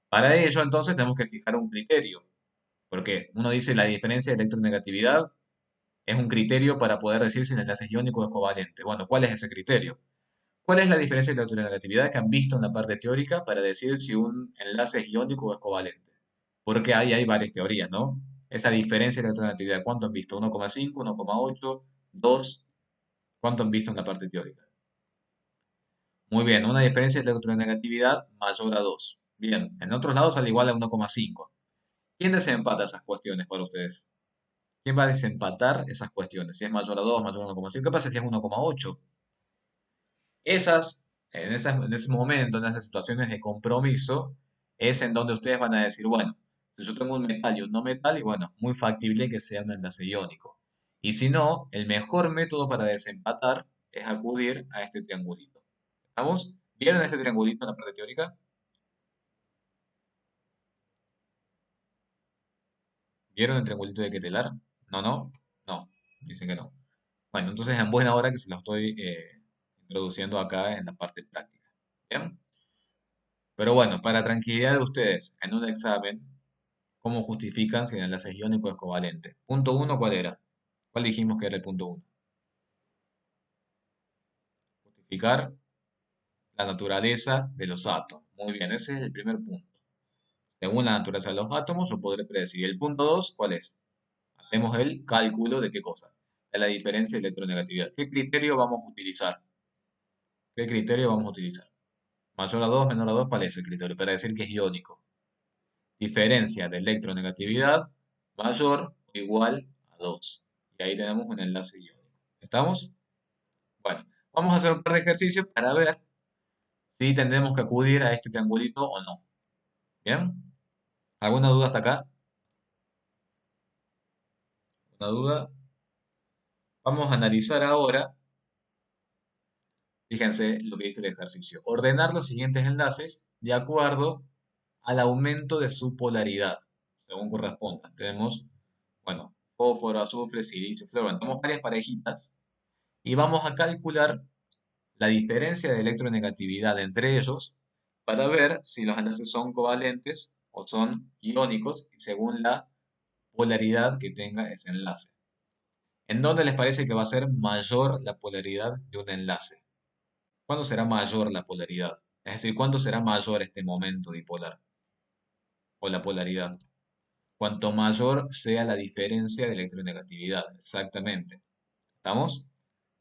S1: Para ello, entonces, tenemos que fijar un criterio, porque uno dice la diferencia de electronegatividad es un criterio para poder decir si el enlace es iónico o es covalente. Bueno, ¿cuál es ese criterio? ¿Cuál es la diferencia de electronegatividad que han visto en la parte teórica para decir si un enlace es iónico o es covalente? Porque ahí hay varias teorías, ¿no? Esa diferencia de electronegatividad, ¿cuánto han visto? 1,5, 1,8, 2. ¿Cuánto han visto en la parte teórica? Muy bien, una diferencia de electronegatividad mayor a 2. Bien, en otros lados al igual a 1,5. ¿Quién desempata esas cuestiones para ustedes? ¿Quién va a desempatar esas cuestiones? Si es mayor a 2, mayor a 1,5. ¿Qué pasa si es 1,8? En ese momento, en esas situaciones de compromiso, es en donde ustedes van a decir, bueno, si yo tengo un metal y un no metal, y bueno, muy factible que sea un enlace iónico. Y si no, el mejor método para desempatar es acudir a este triangulito. ¿Estamos? ¿Vieron este triangulito en la parte teórica? ¿Vieron el triangulito de Ketelar? No, no, no, dicen que no. Bueno, entonces en buena hora que se lo estoy introduciendo acá en la parte práctica. ¿Bien? Pero bueno, para tranquilidad de ustedes, en un examen, ¿cómo justifican si el enlace es iónico o es covalente? Punto uno, ¿cuál era? ¿Cuál dijimos que era el punto uno? Justificar la naturaleza de los átomos. Muy bien, ese es el primer punto. Según la naturaleza de los átomos, yo podré predecir. El punto dos, ¿cuál es? Hacemos el cálculo de qué cosa, de la diferencia de electronegatividad. ¿Qué criterio vamos a utilizar? ¿Qué criterio vamos a utilizar? Mayor a 2, menor a 2, ¿cuál es el criterio? Para decir que es iónico. Diferencia de electronegatividad mayor o igual a 2. Y ahí tenemos un enlace iónico. ¿Estamos? Bueno, vamos a hacer un par de ejercicios para ver si tendremos que acudir a este triangulito o no. ¿Bien? ¿Alguna duda hasta acá? ¿Una duda? Vamos a analizar ahora, fíjense lo que dice el ejercicio. Ordenar los siguientes enlaces de acuerdo al aumento de su polaridad, según corresponda. Tenemos, bueno, fósforo, azufre, silicio, flúor. Bueno, tenemos varias parejitas y vamos a calcular la diferencia de electronegatividad entre ellos para ver si los enlaces son covalentes o son iónicos y según la polaridad que tenga ese enlace. ¿En dónde les parece que va a ser mayor la polaridad de un enlace? ¿Cuándo será mayor la polaridad? Es decir, ¿cuándo será mayor este momento dipolar o la polaridad? Cuanto mayor sea la diferencia de electronegatividad, exactamente. ¿Estamos?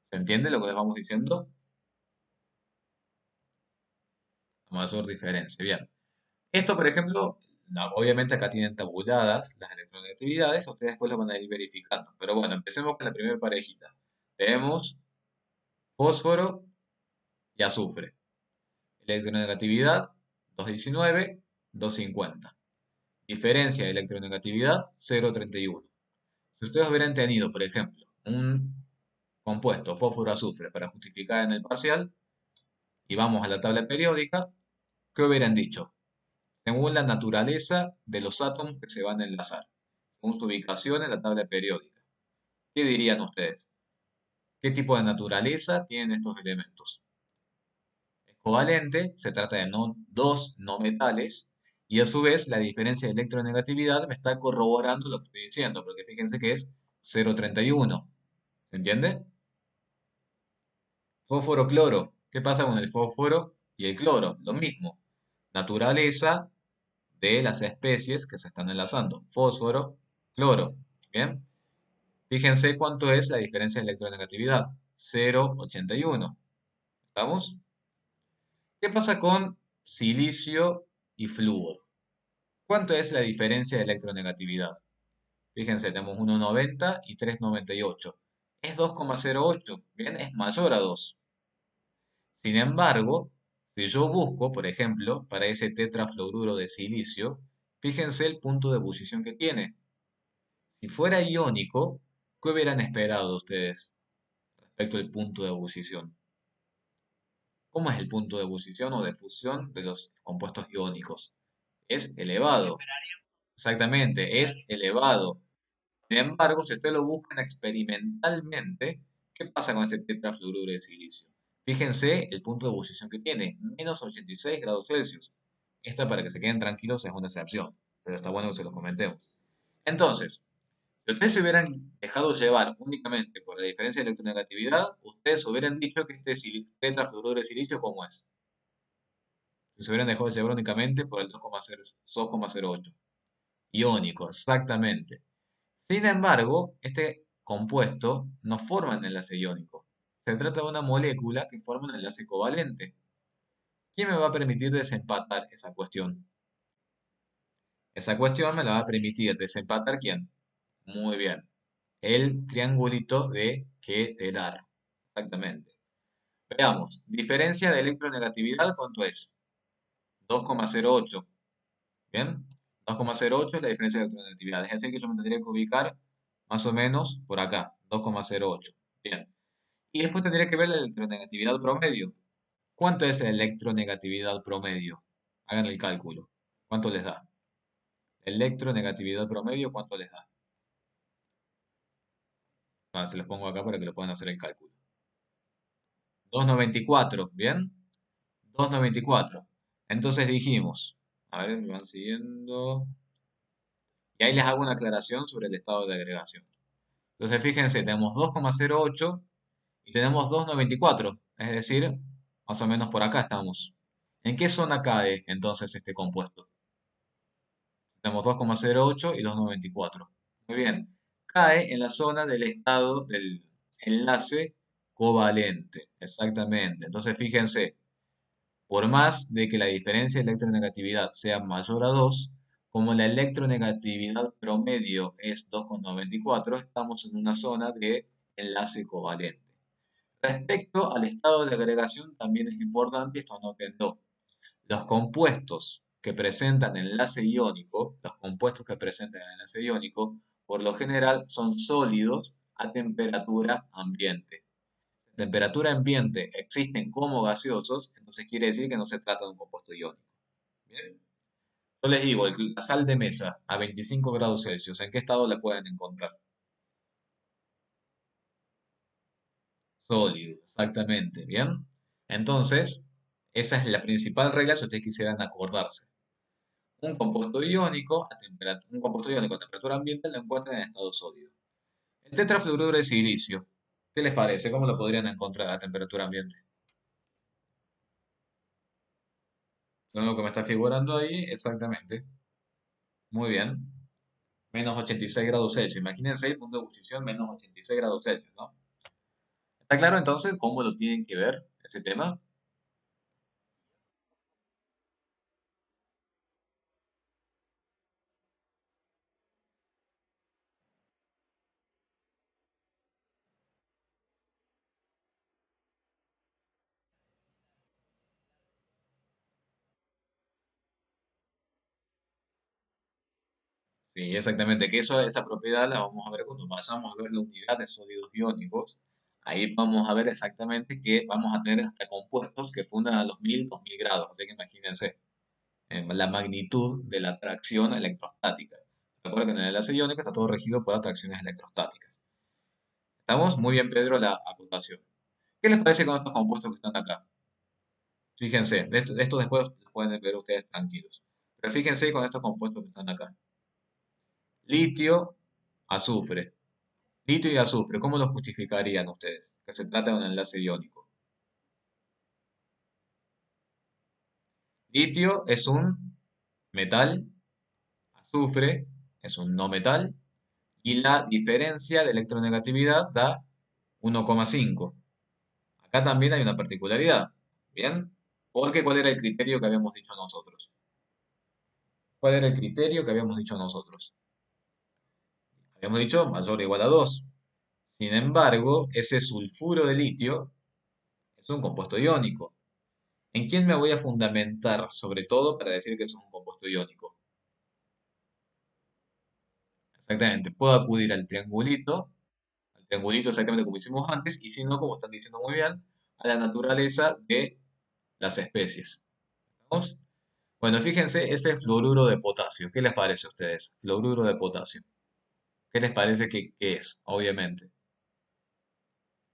S1: ¿Se entiende lo que les vamos diciendo? Mayor diferencia. Bien. Esto, por ejemplo, obviamente acá tienen tabuladas las electronegatividades, ustedes después lo van a ir verificando. Pero bueno, empecemos con la primera parejita. Tenemos fósforo y azufre. Electronegatividad 219, 250. Diferencia de electronegatividad 0,31. Si ustedes hubieran tenido, por ejemplo, un compuesto fósforo-azufre para justificar en el parcial, y vamos a la tabla periódica, ¿qué hubieran dicho? Según la naturaleza de los átomos que se van a enlazar, según su ubicación en la tabla periódica. ¿Qué dirían ustedes? ¿Qué tipo de naturaleza tienen estos elementos? Es covalente, se trata de dos no metales, y a su vez la diferencia de electronegatividad me está corroborando lo que estoy diciendo, porque fíjense que es 0,31. ¿Se entiende? Fósforo-cloro. ¿Qué pasa con el fósforo y el cloro? Lo mismo. Naturaleza de las especies que se están enlazando. Fósforo, cloro. Bien. Fíjense cuánto es la diferencia de electronegatividad. 0,81. ¿Estamos? ¿Qué pasa con silicio y flúor? ¿Cuánto es la diferencia de electronegatividad? Fíjense, tenemos 1,90 y 3,98. Es 2,08. Bien, es mayor a 2. Sin embargo, si yo busco, por ejemplo, para ese tetrafluoruro de silicio, fíjense el punto de ebullición que tiene. Si fuera iónico, ¿qué hubieran esperado ustedes respecto al punto de ebullición? ¿Cómo es el punto de ebullición o de fusión de los compuestos iónicos? Es elevado. Exactamente, es elevado. Sin embargo, si ustedes lo buscan experimentalmente, ¿qué pasa con este tetrafluoruro de silicio? Fíjense el punto de ebullición que tiene, menos 86 grados Celsius. Esta, para que se queden tranquilos, es una excepción, pero está bueno que se los comentemos. Entonces, si ustedes se hubieran dejado llevar únicamente por la diferencia de electronegatividad, ustedes hubieran dicho que este tetrafluoruro de silicio, ¿cómo es? Si se hubieran dejado llevar únicamente por el 2,08. Iónico, exactamente. Sin embargo, este compuesto no forma un enlace iónico. Se trata de una molécula que forma un enlace covalente. ¿Quién me va a permitir desempatar esa cuestión? Esa cuestión me la va a permitir desempatar ¿quién? Muy bien. El triangulito de Ketelar. Exactamente. Veamos. Diferencia de electronegatividad, ¿cuánto es? 2,08. ¿Bien? 2,08 es la diferencia de electronegatividad. Es decir, que yo me tendría que ubicar más o menos por acá. 2,08. Bien. Y después tendría que ver la electronegatividad promedio. ¿Cuánto es la electronegatividad promedio? Hagan el cálculo. ¿Cuánto les da? Electronegatividad promedio, ¿cuánto les da? Ah, se los pongo acá para que lo puedan hacer el cálculo. 2,94, ¿bien? 2,94. Entonces dijimos, a ver, me van siguiendo. Y ahí les hago una aclaración sobre el estado de agregación. Entonces fíjense, tenemos 2,08 y tenemos 2,94. Es decir, más o menos por acá estamos. ¿En qué zona cae entonces este compuesto? Tenemos 2,08 y 2,94. Muy bien. Cae en la zona del estado del enlace covalente. Exactamente. Entonces, fíjense, por más de que la diferencia de electronegatividad sea mayor a 2, como la electronegatividad promedio es 2,94, estamos en una zona de enlace covalente. Respecto al estado de agregación, también es importante, esto anótenlo. Los compuestos que presentan enlace iónico, los compuestos que presentan enlace iónico, por lo general son sólidos a temperatura ambiente. Temperatura ambiente existen como gaseosos, entonces quiere decir que no se trata de un compuesto iónico. Bien. Yo les digo, la sal de mesa a 25 grados Celsius, ¿en qué estado la pueden encontrar? Sólido, exactamente, ¿bien? Entonces, esa es la principal regla si ustedes quisieran acordarse. Un compuesto iónico a temperatura ambiente lo encuentran en estado sólido. El tetrafluoruro de silicio, ¿qué les parece? ¿Cómo lo podrían encontrar a temperatura ambiente? Con lo que me está figurando ahí, exactamente. Muy bien. Menos 86 grados Celsius. Imagínense el punto de ebullición menos 86 grados Celsius, ¿no? ¿Está claro entonces cómo lo tienen que ver ese tema? Sí, exactamente, que eso, esta propiedad la vamos a ver cuando pasamos a ver la unidad de sólidos iónicos. Ahí vamos a ver exactamente que vamos a tener hasta compuestos que fundan a los 1000, 2000 grados. Así que imagínense la magnitud de la atracción electrostática. Recuerden que en el enlace iónico está todo regido por atracciones electrostáticas. ¿Estamos? Muy bien, Pedro, la acotación. ¿Qué les parece con estos compuestos que están acá? Fíjense, de esto después lo pueden ver ustedes tranquilos. Pero fíjense con estos compuestos que están acá. Litio, azufre. Litio y azufre, ¿cómo lo justificarían ustedes? Que se trata de un enlace iónico. Litio es un metal, azufre es un no metal, y la diferencia de electronegatividad da 1,5. Acá también hay una particularidad, ¿bien? Porque ¿cuál era el criterio que habíamos dicho nosotros? ¿Cuál era el criterio que habíamos dicho nosotros? Habíamos dicho mayor o igual a 2. Sin embargo, ese sulfuro de litio es un compuesto iónico. ¿En quién me voy a fundamentar, sobre todo, para decir que eso es un compuesto iónico? Exactamente, puedo acudir al triangulito exactamente como hicimos antes, y si no, como están diciendo muy bien, a la naturaleza de las especies. ¿Vamos? Bueno, fíjense, ese es fluoruro de potasio. ¿Qué les parece a ustedes? Fluoruro de potasio. ¿Qué les parece que es? Obviamente.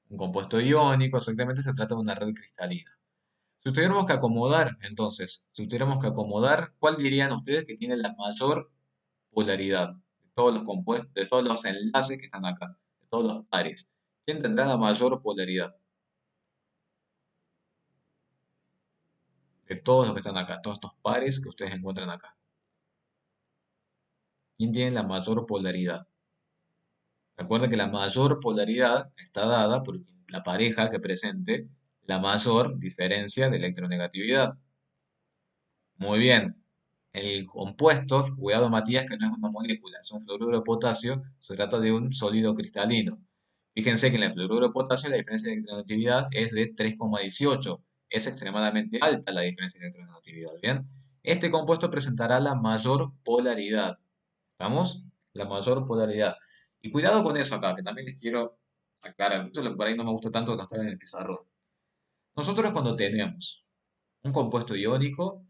S1: Un compuesto iónico, exactamente se trata de una red cristalina. Si tuviéramos que acomodar, entonces, si tuviéramos que acomodar, ¿cuál dirían ustedes que tiene la mayor polaridad de todos los compuestos, de todos los enlaces que están acá, de todos los pares? ¿Quién tendrá la mayor polaridad de todos los que están acá, todos estos pares que ustedes encuentran acá? ¿Quién tiene la mayor polaridad? Recuerda que la mayor polaridad está dada por la pareja que presente la mayor diferencia de electronegatividad. Muy bien. El compuesto, cuidado Matías, que no es una molécula, es un fluoruro de potasio, se trata de un sólido cristalino. Fíjense que en el fluoruro de potasio la diferencia de electronegatividad es de 3,18. Es extremadamente alta la diferencia de electronegatividad, ¿bien? Este compuesto presentará la mayor polaridad. ¿Estamos? La mayor polaridad. Y cuidado con eso acá, que también les quiero aclarar. Eso es lo que por ahí no me gusta tanto de no estar en el pizarrón. Nosotros cuando tenemos un compuesto iónico,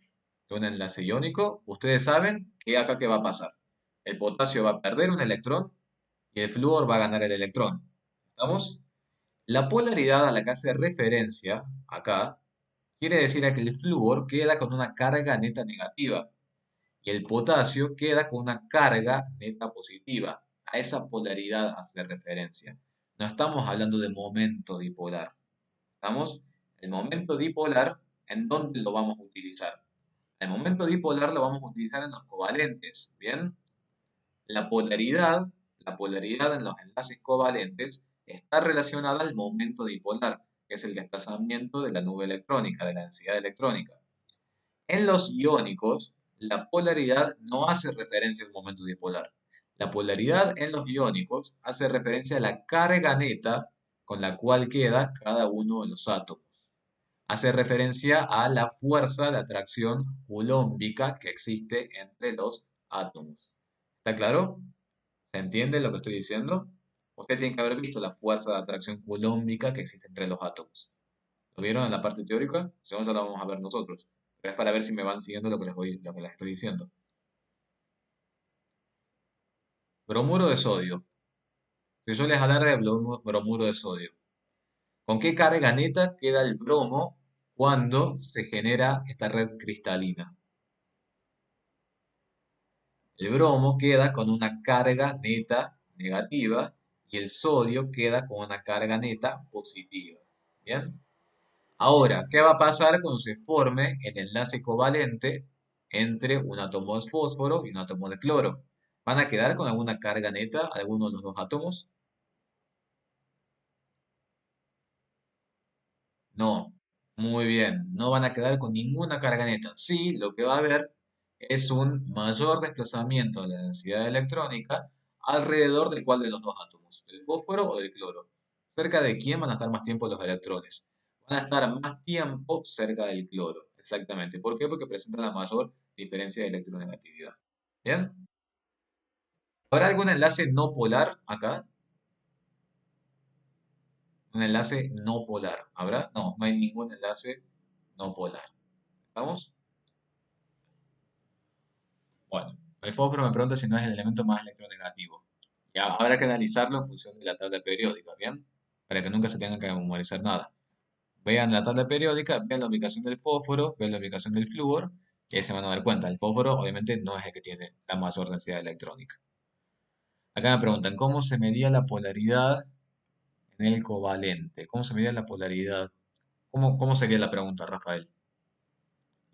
S1: un enlace iónico, ustedes saben que acá qué va a pasar. El potasio va a perder un electrón y el flúor va a ganar el electrón. ¿Estamos? La polaridad a la que hace referencia acá quiere decir que el flúor queda con una carga neta negativa y el potasio queda con una carga neta positiva. A esa polaridad hace referencia. No estamos hablando de momento dipolar. ¿Estamos? El momento dipolar, ¿en dónde lo vamos a utilizar? El momento dipolar lo vamos a utilizar en los covalentes, ¿bien? La polaridad, la polaridad en los enlaces covalentes está relacionada al momento dipolar, que es el desplazamiento de la nube electrónica, de la densidad electrónica. En los iónicos, la polaridad no hace referencia al momento dipolar. La polaridad en los iónicos hace referencia a la carga neta con la cual queda cada uno de los átomos. Hace referencia a la fuerza de atracción coulombica que existe entre los átomos. ¿Está claro? ¿Se entiende lo que estoy diciendo? Usted tiene que haber visto la fuerza de atracción coulombica que existe entre los átomos. ¿Lo vieron en la parte teórica? Si no, ya lo vamos a ver nosotros. Pero es para ver si me van siguiendo lo que les estoy diciendo. Bromuro de sodio. Si yo les hablara de bromuro de sodio, ¿con qué carga neta queda el bromo cuando se genera esta red cristalina? El bromo queda con una carga neta negativa y el sodio queda con una carga neta positiva. ¿Bien? Ahora, ¿qué va a pasar cuando se forme el enlace covalente entre un átomo de fósforo y un átomo de cloro? ¿Van a quedar con alguna carga neta alguno de los dos átomos? No. Muy bien, no van a quedar con ninguna carga neta. Sí, lo que va a haber es un mayor desplazamiento de la densidad electrónica alrededor del cual de los dos átomos, del fósforo o del cloro. ¿Cerca de quién van a estar más tiempo los electrones? Van a estar más tiempo cerca del cloro, exactamente. ¿Por qué? Porque presenta la mayor diferencia de electronegatividad. ¿Bien? ¿Habrá algún enlace no polar acá? Un enlace no polar. ¿Habrá? No, no hay ningún enlace no polar. ¿Vamos? Bueno, el fósforo me pregunta si no es el elemento más electronegativo. Ya, habrá que analizarlo en función de la tabla periódica, ¿bien? Para que nunca se tenga que memorizar nada. Vean la tabla periódica, vean la ubicación del fósforo, vean la ubicación del flúor, y ahí se van a dar cuenta. El fósforo obviamente no es el que tiene la mayor densidad electrónica. Acá me preguntan, ¿cómo se medía la polaridad en el covalente? ¿Cómo se medía la polaridad? ¿Cómo sería la pregunta, Rafael?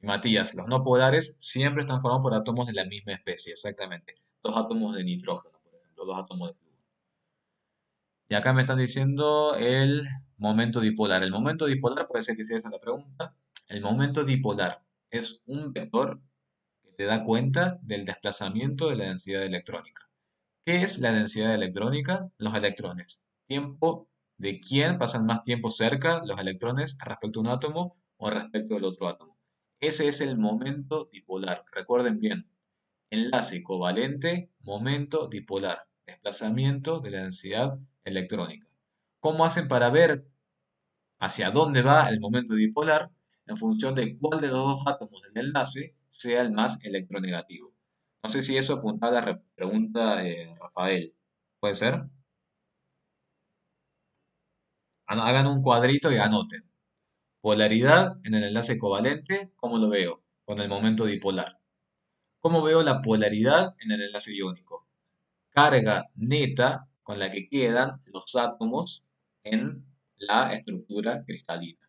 S1: Y Matías, los no polares siempre están formados por átomos de la misma especie, exactamente. Dos átomos de nitrógeno, por ejemplo, dos átomos de flúor. Y acá me están diciendo el momento dipolar. El momento dipolar puede ser que sea esa la pregunta. El momento dipolar es un vector que te da cuenta del desplazamiento de la densidad electrónica. ¿Qué es la densidad electrónica? Los electrones. Tiempo de quién pasan más tiempo cerca los electrones respecto a un átomo o respecto al otro átomo. Ese es el momento dipolar. Recuerden bien. Enlace covalente, momento dipolar. Desplazamiento de la densidad electrónica. ¿Cómo hacen para ver hacia dónde va el momento dipolar? En función de cuál de los dos átomos del enlace sea el más electronegativo. No sé si eso apuntaba a la pregunta de Rafael. ¿Puede ser? Hagan un cuadrito y anoten. Polaridad en el enlace covalente, ¿cómo lo veo? Con el momento dipolar. ¿Cómo veo la polaridad en el enlace iónico? Carga neta con la que quedan los átomos en la estructura cristalina.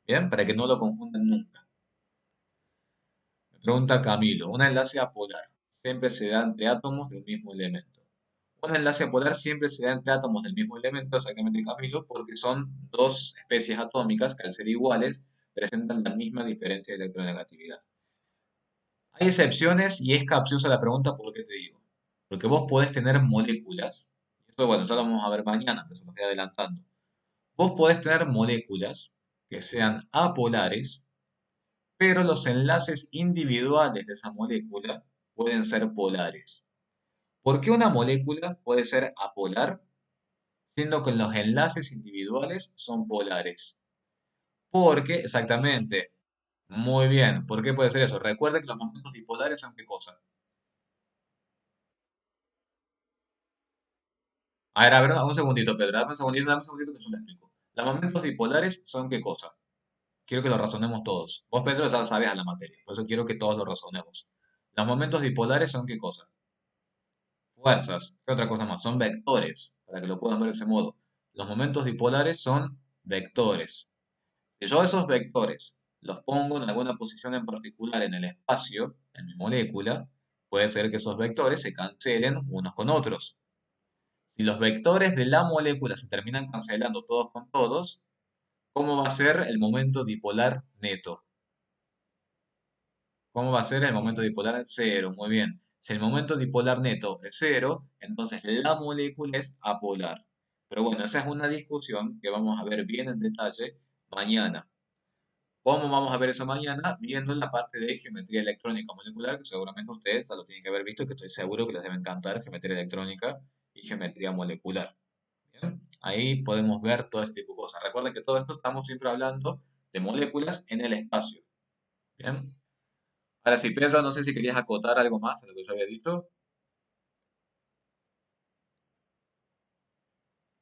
S1: Bien, para que no lo confundan nunca. Me pregunta Camilo, un enlace apolar siempre se da entre átomos de un mismo elemento. Un enlace apolar siempre se da entre átomos del mismo elemento, exactamente Camilo, porque son dos especies atómicas que al ser iguales presentan la misma diferencia de electronegatividad. Hay excepciones y es capciosa la pregunta por lo que te digo. Porque vos podés tener moléculas, esto bueno, ya lo vamos a ver mañana, pero se lo estoy adelantando. Vos podés tener moléculas que sean apolares, pero los enlaces individuales de esa molécula pueden ser polares. ¿Por qué una molécula puede ser apolar, siendo que los enlaces individuales son polares? Porque, exactamente, muy bien, ¿por qué puede ser eso? Recuerden que los momentos dipolares son qué cosa. A ver, un segundito, Pedro, dame un segundito que yo le explico. Los momentos dipolares son qué cosa. Quiero que lo razonemos todos. Vos, Pedro, ya sabes a la materia, por eso quiero que todos lo razonemos. Los momentos dipolares son qué cosa. Fuerzas. ¿Qué otra cosa más? Son vectores, para que lo puedan ver de ese modo. Los momentos dipolares son vectores. Si yo esos vectores los pongo en alguna posición en particular en el espacio, en mi molécula, puede ser que esos vectores se cancelen unos con otros. Si los vectores de la molécula se terminan cancelando todos con todos, ¿cómo va a ser el momento dipolar neto? ¿Cómo va a ser el momento dipolar? Cero, muy bien. Si el momento dipolar neto es cero, entonces la molécula es apolar. Pero bueno, esa es una discusión que vamos a ver bien en detalle mañana. ¿Cómo vamos a ver eso mañana? Viendo la parte de geometría electrónica molecular, que seguramente ustedes ya lo tienen que haber visto, que estoy seguro que les debe encantar geometría electrónica y geometría molecular. ¿Bien? Ahí podemos ver todo este tipo de cosas. Recuerden que todo esto estamos siempre hablando de moléculas en el espacio. ¿Bien? Ahora sí, Pedro, no sé si querías acotar algo más a lo que yo había dicho.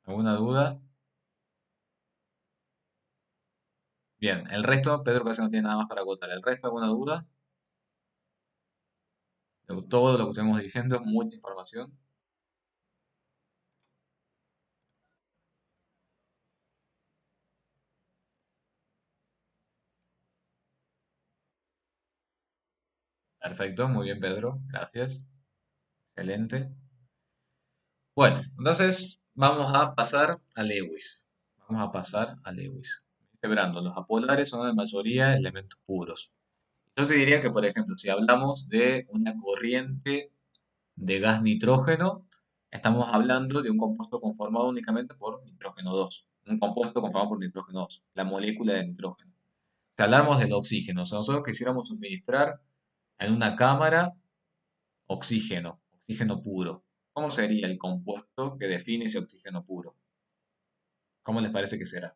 S1: ¿Alguna duda? Bien, el resto, Pedro parece que no tiene nada más para acotar. ¿El resto, alguna duda? Todo lo que estuvimos diciendo, mucha información. Perfecto, muy bien, Pedro. Gracias. Excelente. Bueno, entonces vamos a pasar a Lewis. Vamos a pasar a Lewis. Dice Brandon, los apolares son en mayoría elementos puros. Yo te diría que, por ejemplo, si hablamos de una corriente de gas nitrógeno, estamos hablando de un compuesto conformado únicamente por nitrógeno 2. Un compuesto conformado por nitrógeno 2, la molécula de nitrógeno. Si hablamos del oxígeno, si nosotros quisiéramos suministrar en una cámara oxígeno, oxígeno puro, ¿cómo sería el compuesto que define ese oxígeno puro? ¿Cómo les parece que será?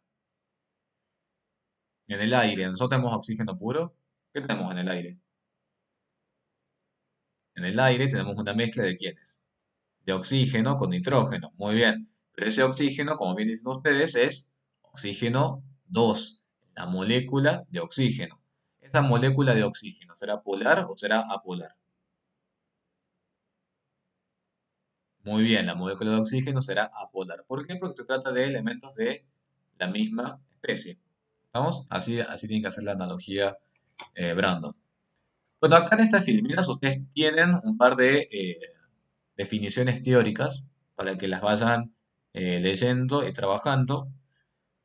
S1: En el aire, nosotros tenemos oxígeno puro. ¿Qué tenemos en el aire? En el aire tenemos una mezcla de ¿quiénes? De oxígeno con nitrógeno. Muy bien. Pero ese oxígeno, como bien dicen ustedes, es oxígeno 2, la molécula de oxígeno. ¿Esa molécula de oxígeno será polar o será apolar? Muy bien, la molécula de oxígeno será apolar. ¿Por qué? Porque se trata de elementos de la misma especie. ¿Vamos? Así tiene que hacer la analogía Brandon. Bueno, acá en estas filminas ustedes tienen un par de definiciones teóricas para que las vayan leyendo y trabajando.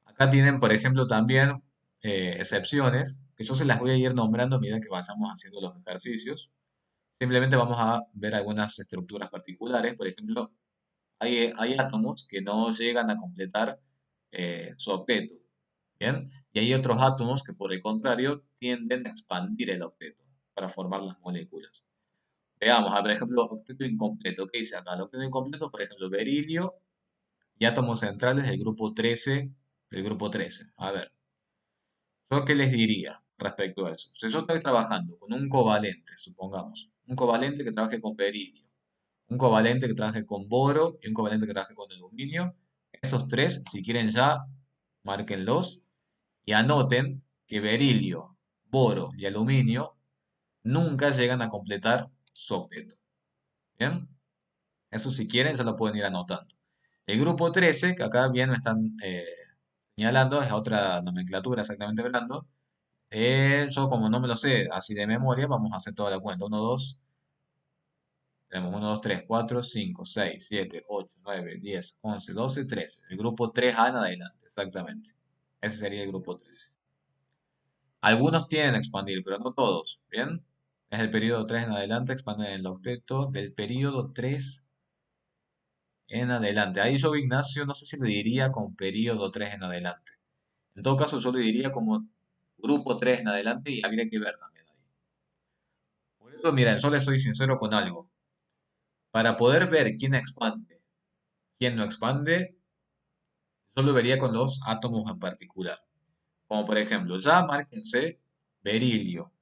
S1: Acá tienen, por ejemplo, también excepciones, que yo se las voy a ir nombrando a medida que vayamos haciendo los ejercicios. Simplemente vamos a ver algunas estructuras particulares. Por ejemplo, hay átomos que no llegan a completar su octeto, ¿bien? Y hay otros átomos que, por el contrario, tienden a expandir el octeto para formar las moléculas. Veamos, por ejemplo, octeto incompleto. ¿Qué dice acá? El octeto incompleto, por ejemplo, berilio y átomos centrales del grupo 13. A ver, ¿yo qué les diría respecto a eso? Si yo estoy trabajando con un covalente, supongamos, un covalente que trabaje con berilio, un covalente que trabaje con boro y un covalente que trabaje con aluminio, esos tres, si quieren ya, márquenlos y anoten que berilio, boro y aluminio nunca llegan a completar su octeto. ¿Bien? Eso si quieren se lo pueden ir anotando. El grupo 13, que acá bien me están señalando, es otra nomenclatura exactamente hablando. Yo como no me lo sé así de memoria, vamos a hacer toda la cuenta. Uno 2 tenemos uno 2 3 4 5 6 7 8 9 10 11 12 13. El grupo 3A en adelante, exactamente. Ese sería el grupo 13. Algunos tienen a expandir, pero no todos, ¿bien? Es el periodo 3 en adelante, expanden el octeto del periodo 3 en adelante. Ahí yo, Ignacio, no sé si le diría con periodo 3 en adelante. En todo caso, yo le diría como grupo 3 en adelante y habría que ver también ahí. Por eso, mira, yo le soy sincero con algo. Para poder ver quién expande, quién no expande, yo lo vería con los átomos en particular. Como por ejemplo, ya márquense berilio,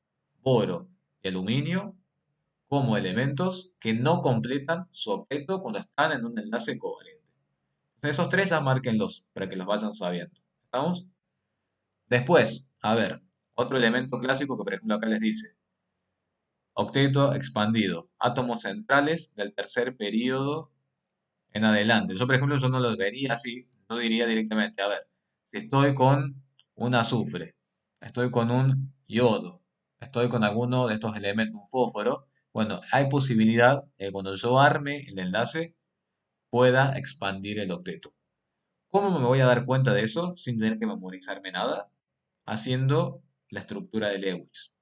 S1: boro y aluminio como elementos que no completan su objeto cuando están en un enlace covalente. Entonces, esos tres ya márquenlos para que los vayan sabiendo. ¿Estamos? Después, a ver, otro elemento clásico que por ejemplo acá les dice, octeto expandido, átomos centrales del tercer periodo en adelante. Yo por ejemplo yo no lo vería así, no diría directamente, a ver, si estoy con un azufre, estoy con un yodo, estoy con alguno de estos elementos, un fósforo, bueno, hay posibilidad de que cuando yo arme el enlace pueda expandir el octeto. ¿Cómo me voy a dar cuenta de eso sin tener que memorizarme nada? Haciendo la estructura de Lewis.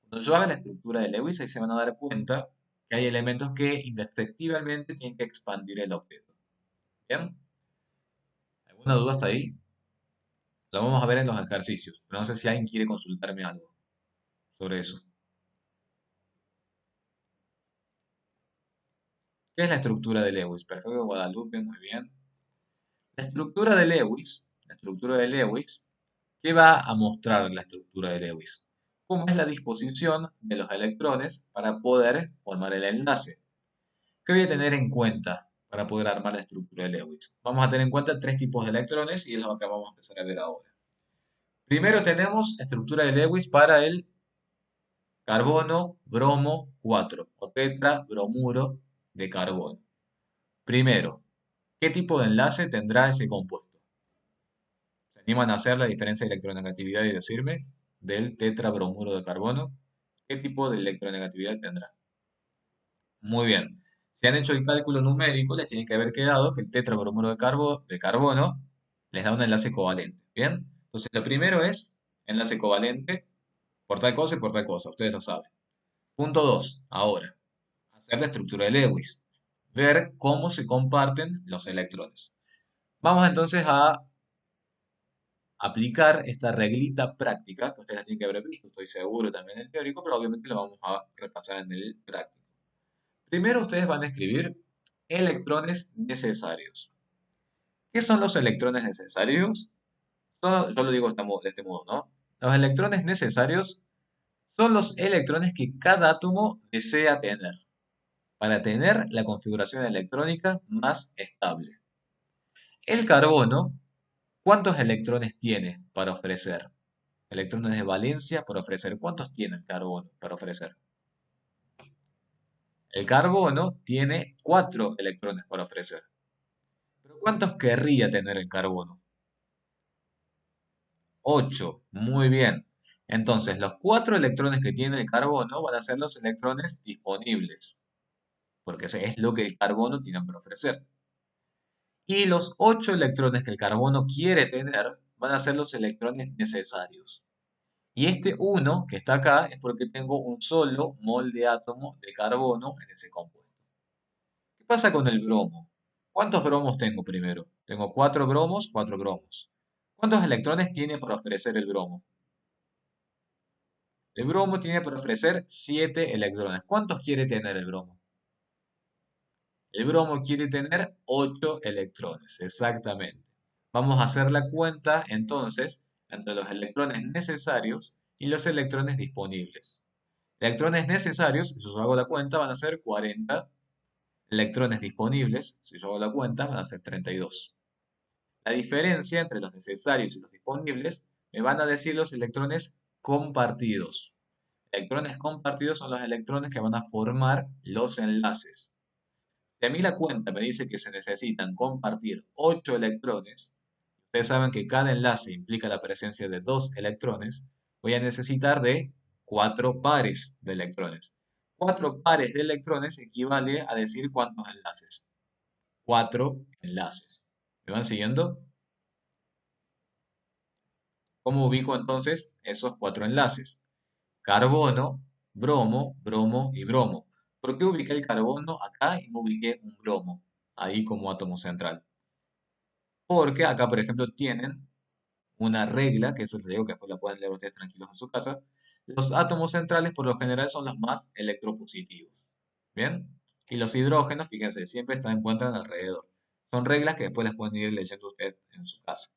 S1: Cuando yo haga la estructura de Lewis, ahí se van a dar cuenta que hay elementos que indefectiblemente tienen que expandir el octeto. ¿Bien? ¿Alguna duda hasta ahí? Lo vamos a ver en los ejercicios, pero no sé si alguien quiere consultarme algo sobre eso. ¿Qué es la estructura de Lewis? Perfecto, Guadalupe, muy bien. La estructura de Lewis, ¿qué va a mostrar la estructura de Lewis? ¿Cómo es la disposición de los electrones para poder formar el enlace? ¿Qué voy a tener en cuenta para poder armar la estructura de Lewis? Vamos a tener en cuenta tres tipos de electrones y es lo que vamos a empezar a ver ahora. Primero tenemos estructura de Lewis para el carbono, bromo 4 o tetra bromuro de carbono. Primero, ¿qué tipo de enlace tendrá ese compuesto? ¿Se animan a hacer la diferencia de electronegatividad y decirme del tetrabromuro de carbono? ¿Qué tipo de electronegatividad tendrá? Muy bien. Si han hecho el cálculo numérico, les tiene que haber quedado que el tetrabromuro de carbono les da un enlace covalente. ¿Bien? Entonces, lo primero es enlace covalente por tal cosa y por tal cosa. Ustedes lo saben. Punto 2. Ahora, hacer la estructura de Lewis. Ver cómo se comparten los electrones. Vamos entonces a aplicar esta reglita práctica, que ustedes la tienen que haber visto, estoy seguro también en el teórico, pero obviamente lo vamos a repasar en el práctico. Primero ustedes van a escribir electrones necesarios. ¿Qué son los electrones necesarios? Yo lo digo de este modo, ¿no? Los electrones necesarios son los electrones que cada átomo desea tener para tener la configuración electrónica más estable. El carbono, ¿cuántos electrones tiene para ofrecer? Electrones de valencia para ofrecer. ¿Cuántos tiene el carbono para ofrecer? El carbono tiene 4 electrones para ofrecer. ¿Pero cuántos querría tener el carbono? 8. Muy bien. Entonces, los 4 electrones que tiene el carbono van a ser los electrones disponibles, porque es lo que el carbono tiene para ofrecer. Y los 8 electrones que el carbono quiere tener van a ser los electrones necesarios. Y este uno que está acá es porque tengo un solo mol de átomo de carbono en ese compuesto. ¿Qué pasa con el bromo? ¿Cuántos bromos tengo primero? Tengo 4 bromos, 4 bromos. ¿Cuántos electrones tiene para ofrecer el bromo? El bromo tiene para ofrecer 7 electrones. ¿Cuántos quiere tener el bromo? El bromo quiere tener 8 electrones, exactamente. Vamos a hacer la cuenta entonces entre los electrones necesarios y los electrones disponibles. Electrones necesarios, si yo hago la cuenta, van a ser 40. Electrones disponibles, si yo hago la cuenta, van a ser 32. La diferencia entre los necesarios y los disponibles me van a decir los electrones compartidos. Electrones compartidos son los electrones que van a formar los enlaces. Si a mí la cuenta me dice que se necesitan compartir 8 electrones, ustedes saben que cada enlace implica la presencia de 2 electrones, voy a necesitar de 4 pares de electrones. 4 pares de electrones equivale a decir cuántos enlaces. 4 enlaces. ¿Me van siguiendo? ¿Cómo ubico entonces esos 4 enlaces? Carbono bromo, bromo y bromo. ¿Por qué ubiqué el carbono acá y no ubiqué un bromo ahí como átomo central? Porque acá, por ejemplo, tienen una regla, que eso les digo que después la pueden leer ustedes tranquilos en su casa. Los átomos centrales por lo general son los más electropositivos. ¿Bien? Y los hidrógenos, fíjense, siempre se encuentran alrededor. Son reglas que después las pueden ir leyendo ustedes en su casa.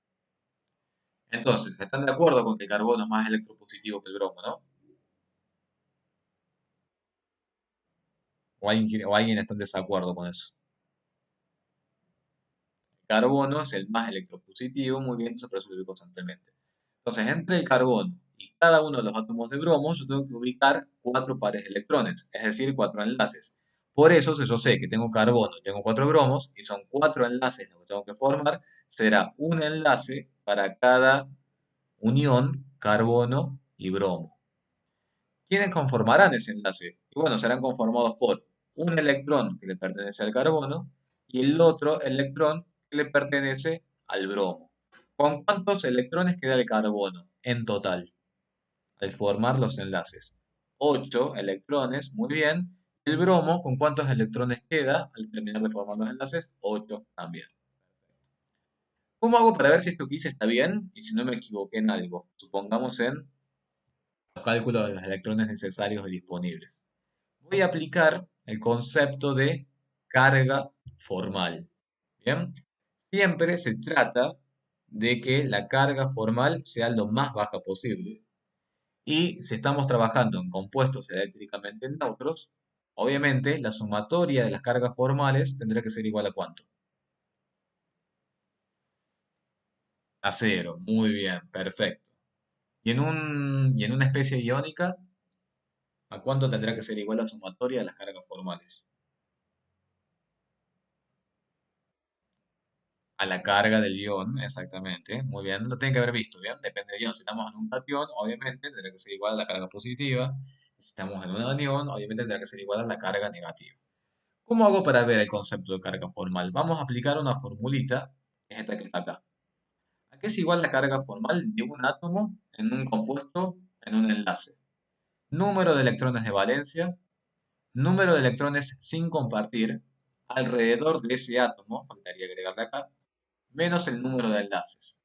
S1: Entonces, ¿están de acuerdo con que el carbono es más electropositivo que el bromo, no? ¿O alguien está en desacuerdo con eso? El carbono es el más electropositivo, muy bien, eso por eso lo ubico centralmente. Entonces, entre el carbono y cada uno de los átomos de bromo, yo tengo que ubicar cuatro pares de electrones, es decir, cuatro enlaces. Por eso, si yo sé que tengo carbono y tengo cuatro bromos, y son cuatro enlaces los que tengo que formar, será un enlace para cada unión carbono y bromo. ¿Quiénes conformarán ese enlace? Y bueno, serán conformados por un electrón que le pertenece al carbono y el otro electrón que le pertenece al bromo. ¿Con cuántos electrones queda el carbono en total al formar los enlaces? 8 electrones, muy bien. El bromo, ¿con cuántos electrones queda al terminar de formar los enlaces? 8 también. ¿Cómo hago para ver si esto que hice está bien y si no me equivoqué en algo? Supongamos en los cálculos de los electrones necesarios y disponibles. Voy a aplicar el concepto de carga formal. Bien, siempre se trata de que la carga formal sea lo más baja posible. Y si estamos trabajando en compuestos eléctricamente neutros, obviamente la sumatoria de las cargas formales tendrá que ser igual a ¿cuánto? A cero. Muy bien, perfecto. Y en una especie iónica, ¿a cuánto tendrá que ser igual la sumatoria de las cargas formales? A la carga del ion, exactamente. Muy bien, lo tienen que haber visto, ¿bien? Depende del ion. Si estamos en un cation, obviamente tendrá que ser igual a la carga positiva. Si estamos en un anión, obviamente tendrá que ser igual a la carga negativa. ¿Cómo hago para ver el concepto de carga formal? Vamos a aplicar una formulita, que es esta que está acá. ¿A qué es igual la carga formal de un átomo en un compuesto en un enlace? Número de electrones de valencia, número de electrones sin compartir alrededor de ese átomo, faltaría agregarle acá, menos el número de enlaces.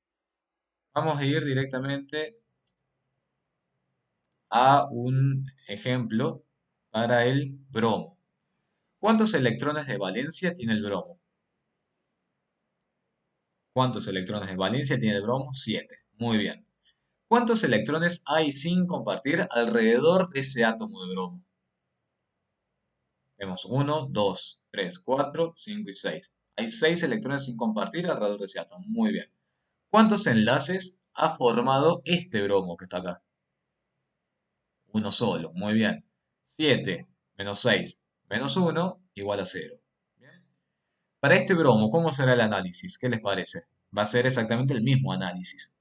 S1: Vamos a ir directamente a un ejemplo para el bromo. ¿Cuántos electrones de valencia tiene el bromo? ¿Cuántos electrones de valencia tiene el bromo? 7. Muy bien. ¿Cuántos electrones hay sin compartir alrededor de ese átomo de bromo? Vemos 1, 2, 3, 4, 5 y 6. Hay 6 electrones sin compartir alrededor de ese átomo. Muy bien. ¿Cuántos enlaces ha formado este bromo que está acá? Uno solo. Muy bien. 7 menos 6 menos 1 igual a 0. Bien. Para este bromo, ¿cómo será el análisis? ¿Qué les parece? Va a ser exactamente el mismo análisis,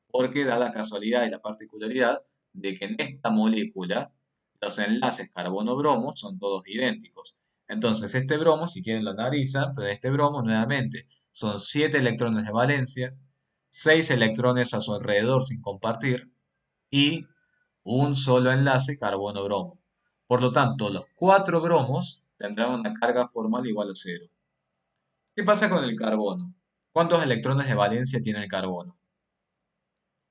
S1: porque da la casualidad y la particularidad de que en esta molécula los enlaces carbono-bromo son todos idénticos. Entonces, este bromo, si quieren lo analizan, pero este bromo nuevamente son 7 electrones de valencia, 6 electrones a su alrededor sin compartir y un solo enlace carbono-bromo. Por lo tanto, los 4 bromos tendrán una carga formal igual a cero. ¿Qué pasa con el carbono? ¿Cuántos electrones de valencia tiene el carbono?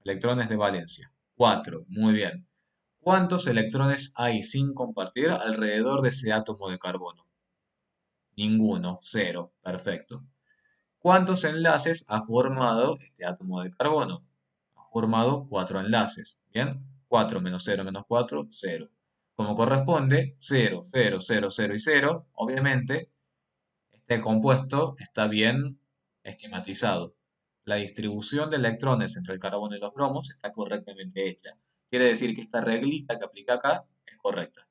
S1: Electrones de valencia. 4. Muy bien. ¿Cuántos electrones hay sin compartir alrededor de ese átomo de carbono? Ninguno. Cero. Perfecto. ¿Cuántos enlaces ha formado este átomo de carbono? Ha formado 4 enlaces. Bien. 4 menos 0 menos 4, 0. Como corresponde, 0, 0, 0, 0 y 0. Obviamente, este compuesto está bien esquematizado. La distribución de electrones entre el carbono y los bromos está correctamente hecha. Quiere decir que esta reglita que aplica acá es correcta.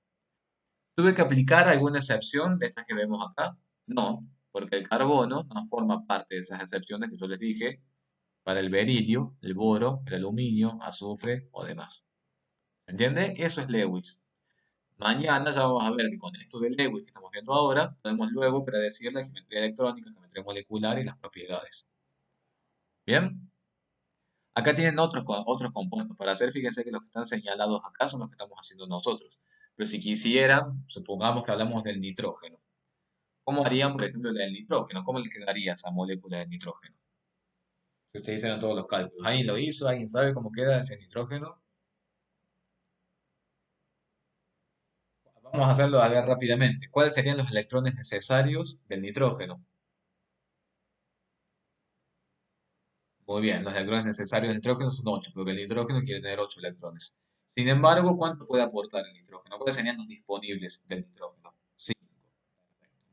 S1: ¿Tuve que aplicar alguna excepción de estas que vemos acá? No, porque el carbono no forma parte de esas excepciones que yo les dije para el berilio, el boro, el aluminio, azufre o demás. ¿Se entiende? Eso es Lewis. Mañana ya vamos a ver que con esto de Lewis que estamos viendo ahora, podemos luego predecir la geometría electrónica, geometría molecular y las propiedades. ¿Bien? Acá tienen otros compuestos para hacer. Fíjense que los que están señalados acá son los que estamos haciendo nosotros. Pero si quisieran, supongamos que hablamos del nitrógeno. ¿Cómo harían, por ejemplo, la del nitrógeno? ¿Cómo le quedaría esa molécula de nitrógeno? Si ustedes hicieran todos los cálculos. ¿Alguien lo hizo? ¿Alguien sabe cómo queda ese nitrógeno? Vamos a hacerlo a ver rápidamente. ¿Cuáles serían los electrones necesarios del nitrógeno? Muy bien, los electrones necesarios del nitrógeno son 8, porque el nitrógeno quiere tener 8 electrones. Sin embargo, ¿cuánto puede aportar el nitrógeno? ¿Cuáles serían los disponibles del nitrógeno? 5.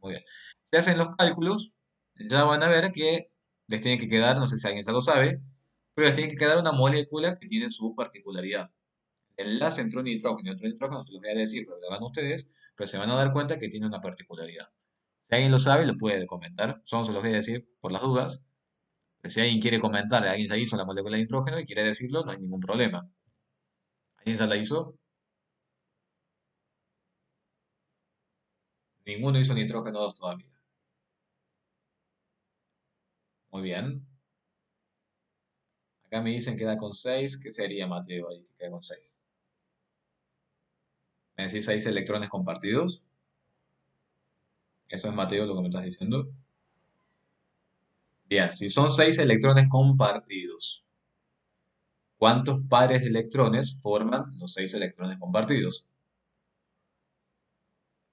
S1: Muy bien. Si hacen los cálculos, ya van a ver que les tiene que quedar, no sé si alguien ya lo sabe, pero les tiene que quedar una molécula que tiene su particularidad. El enlace entre un nitrógeno y otro nitrógeno, se los voy a decir, pero lo hagan ustedes, pero se van a dar cuenta que tiene una particularidad. Si alguien lo sabe, lo puede comentar. Solo se los voy a decir por las dudas. Pero si alguien quiere comentar, alguien ya hizo la molécula de nitrógeno y quiere decirlo, no hay ningún problema. ¿Alguien ya la hizo? Ninguno hizo nitrógeno 2 todavía. Muy bien. Acá me dicen que da con 6. ¿Qué sería, Mateo, ahí que queda con 6? ¿Me decís 6 electrones compartidos? Eso es, Mateo, lo que me estás diciendo. Bien, si son 6 electrones compartidos, ¿cuántos pares de electrones forman los 6 electrones compartidos?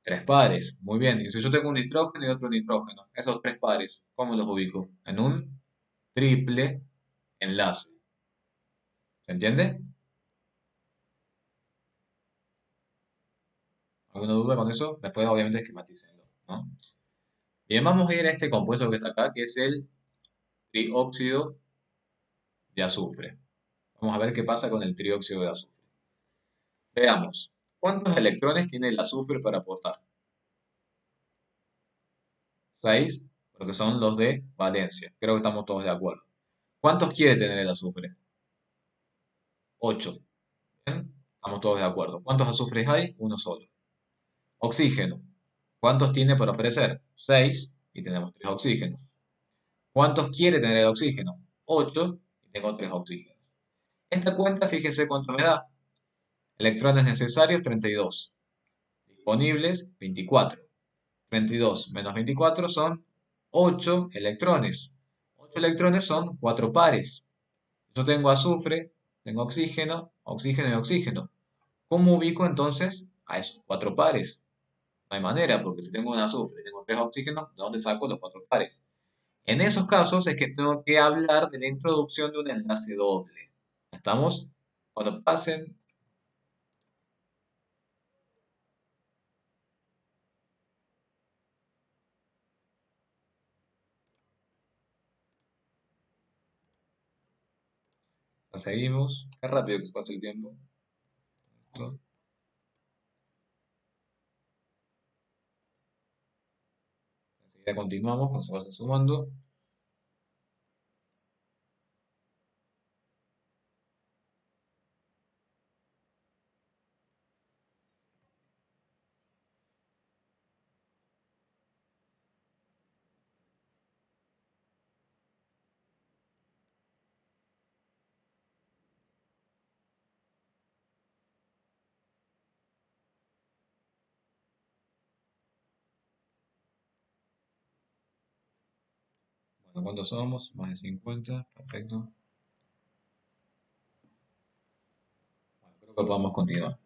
S1: 3 pares. Muy bien. Y si yo tengo un nitrógeno y otro nitrógeno, esos 3 pares, ¿cómo los ubico? En un triple enlace. ¿Se entiende? ¿Alguna duda con eso? Después, obviamente, esquematícenlo, ¿no? Bien, vamos a ir a este compuesto que está acá, que es el trióxido de azufre. Vamos a ver qué pasa con el trióxido de azufre. Veamos. ¿Cuántos electrones tiene el azufre para aportar? 6, porque son los de valencia. Creo que estamos todos de acuerdo. ¿Cuántos quiere tener el azufre? 8. ¿Bien? Estamos todos de acuerdo. ¿Cuántos azufres hay? Uno solo. Oxígeno. ¿Cuántos tiene para ofrecer? 6 y tenemos 3 oxígenos. ¿Cuántos quiere tener el oxígeno? 8 y tengo 3 oxígenos. Esta cuenta, fíjense cuánto me da. Electrones necesarios, 32. Disponibles, 24. 32 menos 24 son 8 electrones. 8 electrones son 4 pares. Yo tengo azufre, tengo oxígeno, oxígeno y oxígeno. ¿Cómo ubico entonces a esos 4 pares? No hay manera, porque si tengo un azufre y tengo 3 oxígenos, ¿de dónde saco los 4 pares? En esos casos es que tengo que hablar de la introducción de un enlace doble. ¿Estamos? Cuando pasen, seguimos. Qué rápido que se pasa el tiempo. Enseguida continuamos cuando se vayan sumando. Bueno, ¿cuántos somos? Más de 50. Perfecto. Bueno, creo que podemos continuar.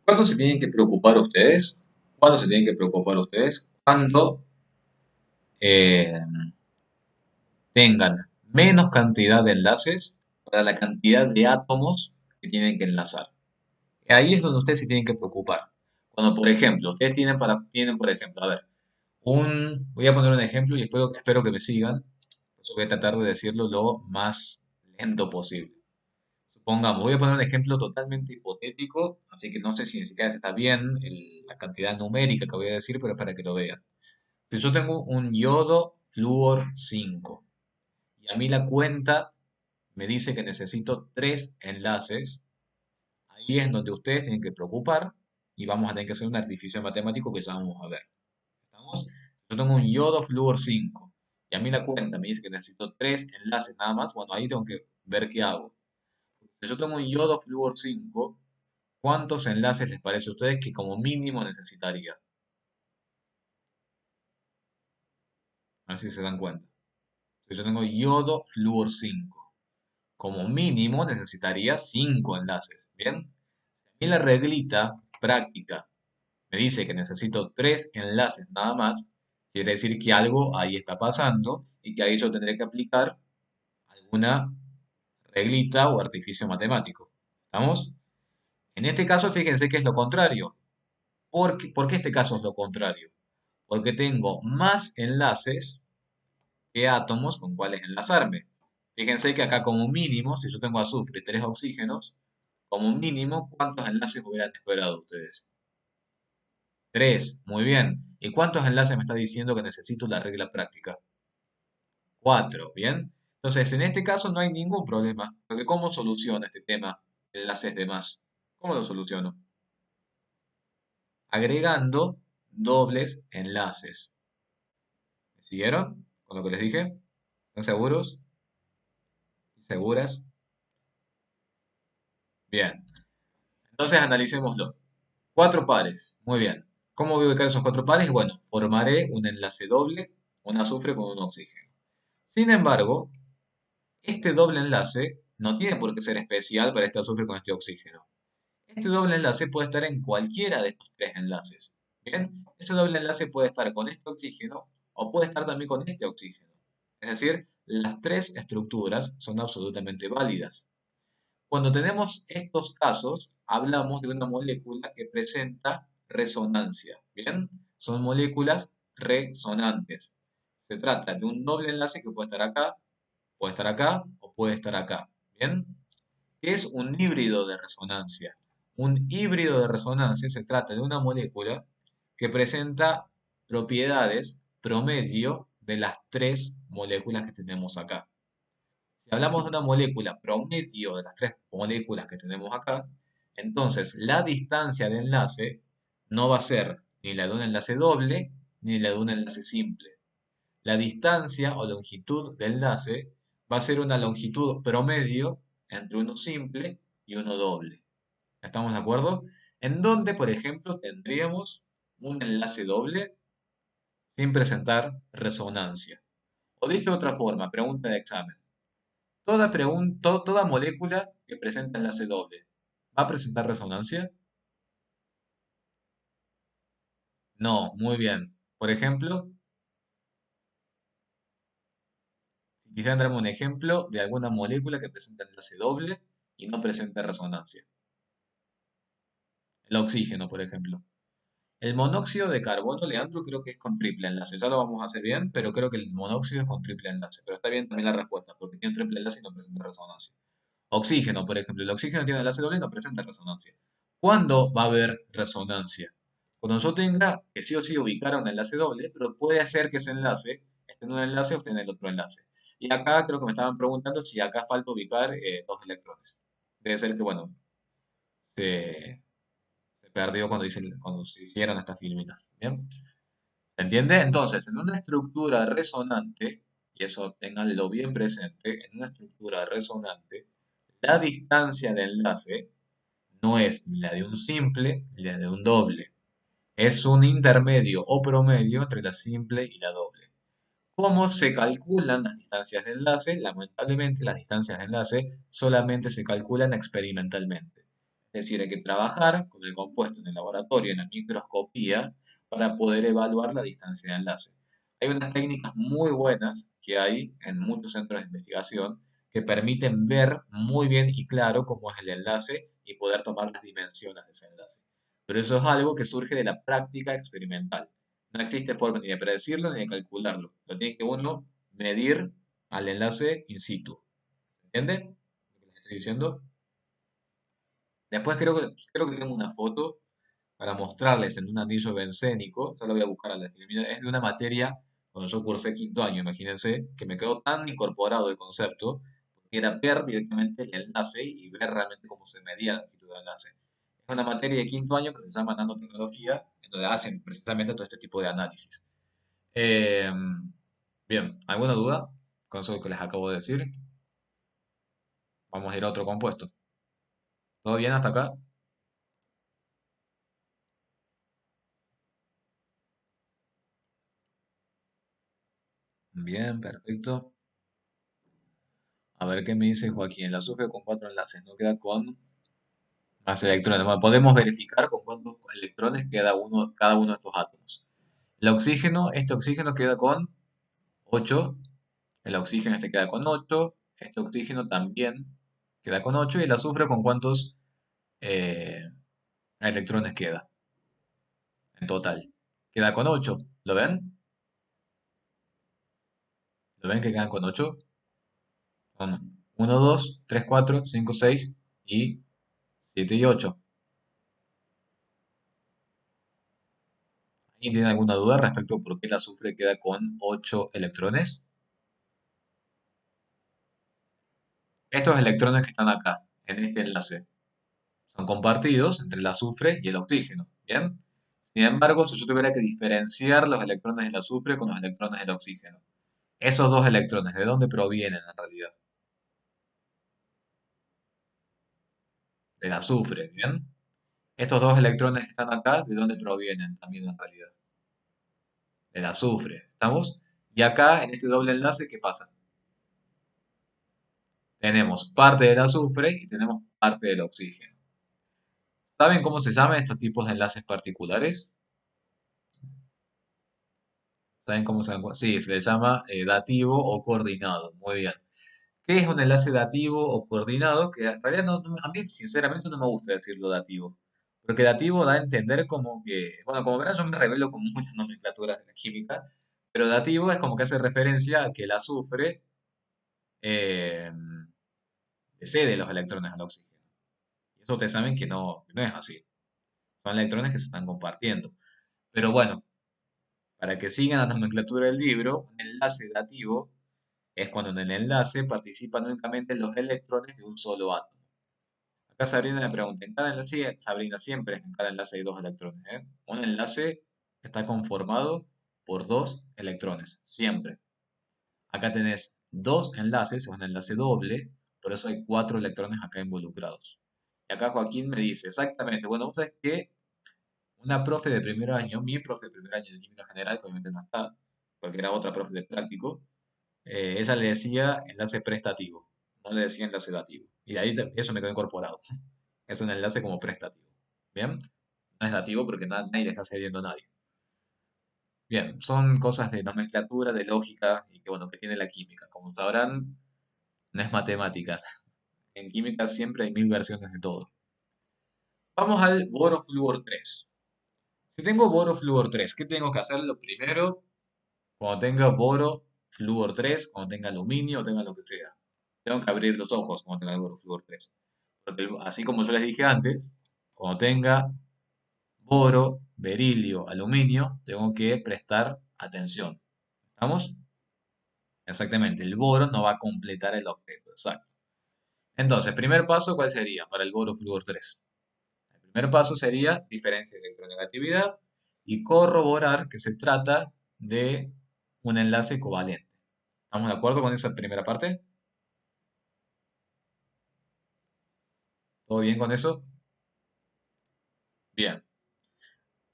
S1: ¿Cuándo se tienen que preocupar ustedes? ¿Cuándo se tienen que preocupar ustedes? Cuando eh, tengan menos cantidad de enlaces para la cantidad de átomos que tienen que enlazar. Ahí es donde ustedes se tienen que preocupar. Cuando, por ejemplo, ustedes tienen, por ejemplo, a ver, voy a poner un ejemplo y espero que me sigan. Por eso voy a tratar de decirlo lo más lento posible. Supongamos, voy a poner un ejemplo totalmente hipotético, así que no sé si ni siquiera está bien la cantidad numérica que voy a decir, pero es para que lo vean. Si yo tengo un yodo flúor 5 y a mí la cuenta me dice que necesito 3 enlaces, ahí es donde ustedes tienen que preocupar y vamos a tener que hacer un artificio matemático que ya vamos a ver. ¿Estamos? Si yo tengo un yodo flúor 5 y a mí la cuenta me dice que necesito 3 enlaces nada más, bueno, ahí tengo que ver qué hago. Si yo tengo un yodo flúor 5, ¿Cuántos enlaces les parece a ustedes que como mínimo necesitaría? A ver si se dan cuenta. Yo tengo yodo flúor 5. Como mínimo necesitaría 5 enlaces. ¿Bien? Y la reglita práctica me dice que necesito 3 enlaces nada más. Quiere decir que algo ahí está pasando y que ahí yo tendré que aplicar alguna reglita o artificio matemático. ¿Estamos? En este caso, fíjense que es lo contrario. ¿Por qué este caso es lo contrario? Porque tengo más enlaces que átomos con cuales enlazarme. Fíjense que acá como mínimo, si yo tengo azufre y 3 oxígenos, como mínimo, ¿cuántos enlaces hubieran esperado ustedes? 3, muy bien. ¿Y cuántos enlaces me está diciendo que necesito la regla práctica? 4, ¿bien? Entonces, en este caso no hay ningún problema, porque ¿cómo soluciono este tema? Enlaces de más. ¿Cómo lo soluciono? Agregando dobles enlaces. ¿Me siguieron con lo que les dije? ¿Están seguros? ¿Seguras? Bien. Entonces analicémoslo. 4 pares. Muy bien. ¿Cómo voy a ubicar esos 4 pares? Bueno, formaré un enlace doble, un azufre con un oxígeno. Sin embargo, este doble enlace no tiene por qué ser especial para este azufre con este oxígeno. Este doble enlace puede estar en cualquiera de estos 3 enlaces. Bien, este doble enlace puede estar con este oxígeno o puede estar también con este oxígeno. Es decir, las 3 estructuras son absolutamente válidas. Cuando tenemos estos casos, hablamos de una molécula que presenta resonancia. ¿Bien? Son moléculas resonantes. Se trata de un doble enlace que puede estar acá o puede estar acá. ¿Bien? ¿Qué es un híbrido de resonancia? Un híbrido de resonancia se trata de una molécula que presenta propiedades promedio de las 3 moléculas que tenemos acá. Si hablamos de una molécula promedio de las 3 moléculas que tenemos acá, entonces la distancia de enlace no va a ser ni la de un enlace doble ni la de un enlace simple. La distancia o longitud de enlace va a ser una longitud promedio entre uno simple y uno doble. ¿Estamos de acuerdo? En donde, por ejemplo, tendríamos un enlace doble sin presentar resonancia. O dicho de otra forma, pregunta de examen. Toda molécula que presenta enlace doble, ¿va a presentar resonancia? No, muy bien. Por ejemplo, quisiera darme un ejemplo de alguna molécula que presenta enlace doble y no presenta resonancia. El oxígeno, por ejemplo. El monóxido de carbono, Leandro, creo que es con triple enlace. Ya lo vamos a hacer bien, pero creo que el monóxido es con triple enlace. Pero está bien también la respuesta, porque tiene triple enlace y no presenta resonancia. Oxígeno, por ejemplo. El oxígeno tiene enlace doble y no presenta resonancia. ¿Cuándo va a haber resonancia? Cuando yo tenga que sí o sí ubicar un enlace doble, pero puede hacer que ese enlace esté en un enlace o esté en el otro enlace. Y acá creo que me estaban preguntando si acá falta ubicar 2 electrones. Debe ser que, bueno, se perdió cuando se hicieron estas filminas. ¿Bien? ¿Se entiende? Entonces, en una estructura resonante, y eso tenganlo bien presente, en una estructura resonante, la distancia de enlace no es ni la de un simple ni la de un doble. Es un intermedio o promedio entre la simple y la doble. ¿Cómo se calculan las distancias de enlace? Lamentablemente, las distancias de enlace solamente se calculan experimentalmente. Es decir, hay que trabajar con el compuesto en el laboratorio, en la microscopía, para poder evaluar la distancia de enlace. Hay unas técnicas muy buenas que hay en muchos centros de investigación que permiten ver muy bien y claro cómo es el enlace y poder tomar las dimensiones de ese enlace. Pero eso es algo que surge de la práctica experimental. No existe forma ni de predecirlo ni de calcularlo. Lo tiene que uno medir al enlace in situ. ¿Entiende lo que les estoy diciendo? Después creo que tengo una foto para mostrarles en un anillo bencénico. Ya lo voy a buscar a la filmina. Es de una materia cuando yo cursé quinto año, imagínense, que me quedó tan incorporado el concepto, que era ver directamente el enlace y ver realmente cómo se medía la longitud del enlace. Es una materia de quinto año que se llama nanotecnología, en donde hacen precisamente todo este tipo de análisis. Eh, Bien, ¿alguna duda con eso que les acabo de decir? Vamos a ir a otro compuesto. ¿Todo bien hasta acá? Bien, perfecto. A ver qué me dice Joaquín. El azufre con cuatro enlaces, no queda con más electrones. Bueno, podemos verificar con cuántos electrones queda uno, cada uno de estos átomos. El oxígeno, este oxígeno queda con 8. El oxígeno este queda con 8. Este oxígeno también queda con 8. ¿Y el azufre con cuántos eh, electrones queda en total? Queda con 8. ¿Lo ven? ¿Lo ven que quedan con 8? Son 1, 2, 3, 4, 5, 6 y 7 y 8. ¿Alguien tiene alguna duda respecto a por qué el azufre queda con 8 electrones? Estos electrones que están acá, en este enlace, son compartidos entre el azufre y el oxígeno. ¿Bien? Sin embargo, si yo tuviera que diferenciar los electrones del azufre con los electrones del oxígeno, esos dos electrones, ¿de dónde provienen en realidad? Del azufre, ¿bien? Estos dos electrones que están acá, ¿de dónde provienen también en realidad? Del azufre, ¿estamos? Y acá, en este doble enlace, ¿qué pasa? Tenemos parte del azufre y tenemos parte del oxígeno. ¿Saben cómo se llaman estos tipos de enlaces particulares? ¿Saben cómo se llama? Sí, se les llama dativo o coordinado. Muy bien. ¿Qué es un enlace dativo o coordinado? Que en realidad a mí sinceramente no me gusta decirlo dativo. Porque dativo da a entender como que, bueno, como verán yo me revelo con muchas nomenclaturas de la química, pero dativo es como que hace referencia a que el azufre eh, le cede los electrones al oxígeno. Y eso ustedes saben que no es así. Son electrones que se están compartiendo. Pero bueno, para que sigan la nomenclatura del libro, un enlace dativo es cuando en el enlace participan únicamente los electrones de un solo átomo. Acá Sabrina le pregunta, en cada enlace, Sabrina, siempre en cada enlace hay dos electrones, ¿eh? Un enlace está conformado por dos electrones, siempre. Acá tenés dos enlaces, es un enlace doble, por eso hay cuatro electrones acá involucrados. Y acá Joaquín me dice, exactamente, bueno, vos sabés que una profe de primer año, mi profe de primer año de química general, que obviamente no está, porque era otra profe de práctico, ella le decía enlace prestativo, no le decía enlace dativo. Y de ahí eso me quedó incorporado. Es un enlace como prestativo. ¿Bien? No es dativo porque nadie le está cediendo a nadie. Bien, son cosas de nomenclatura, de lógica y que bueno, que tiene la química. Como sabrán, no es matemática. En química siempre hay mil versiones de todo. Vamos al boro flúor 3. Si tengo boro flúor 3, ¿qué tengo que hacer? Lo primero, cuando tenga boro flúor 3, cuando tenga aluminio o tenga lo que sea. Tengo que abrir los ojos cuando tenga el boro flúor 3. Porque así como yo les dije antes, cuando tenga boro, berilio, aluminio, tengo que prestar atención. ¿Estamos? Exactamente, el boro no va a completar el octeto, exacto. Entonces, primer paso, ¿cuál sería para el boro flúor 3? El primer paso sería diferencia de electronegatividad y corroborar que se trata de un enlace covalente. ¿Estamos de acuerdo con esa primera parte? ¿Todo bien con eso? Bien.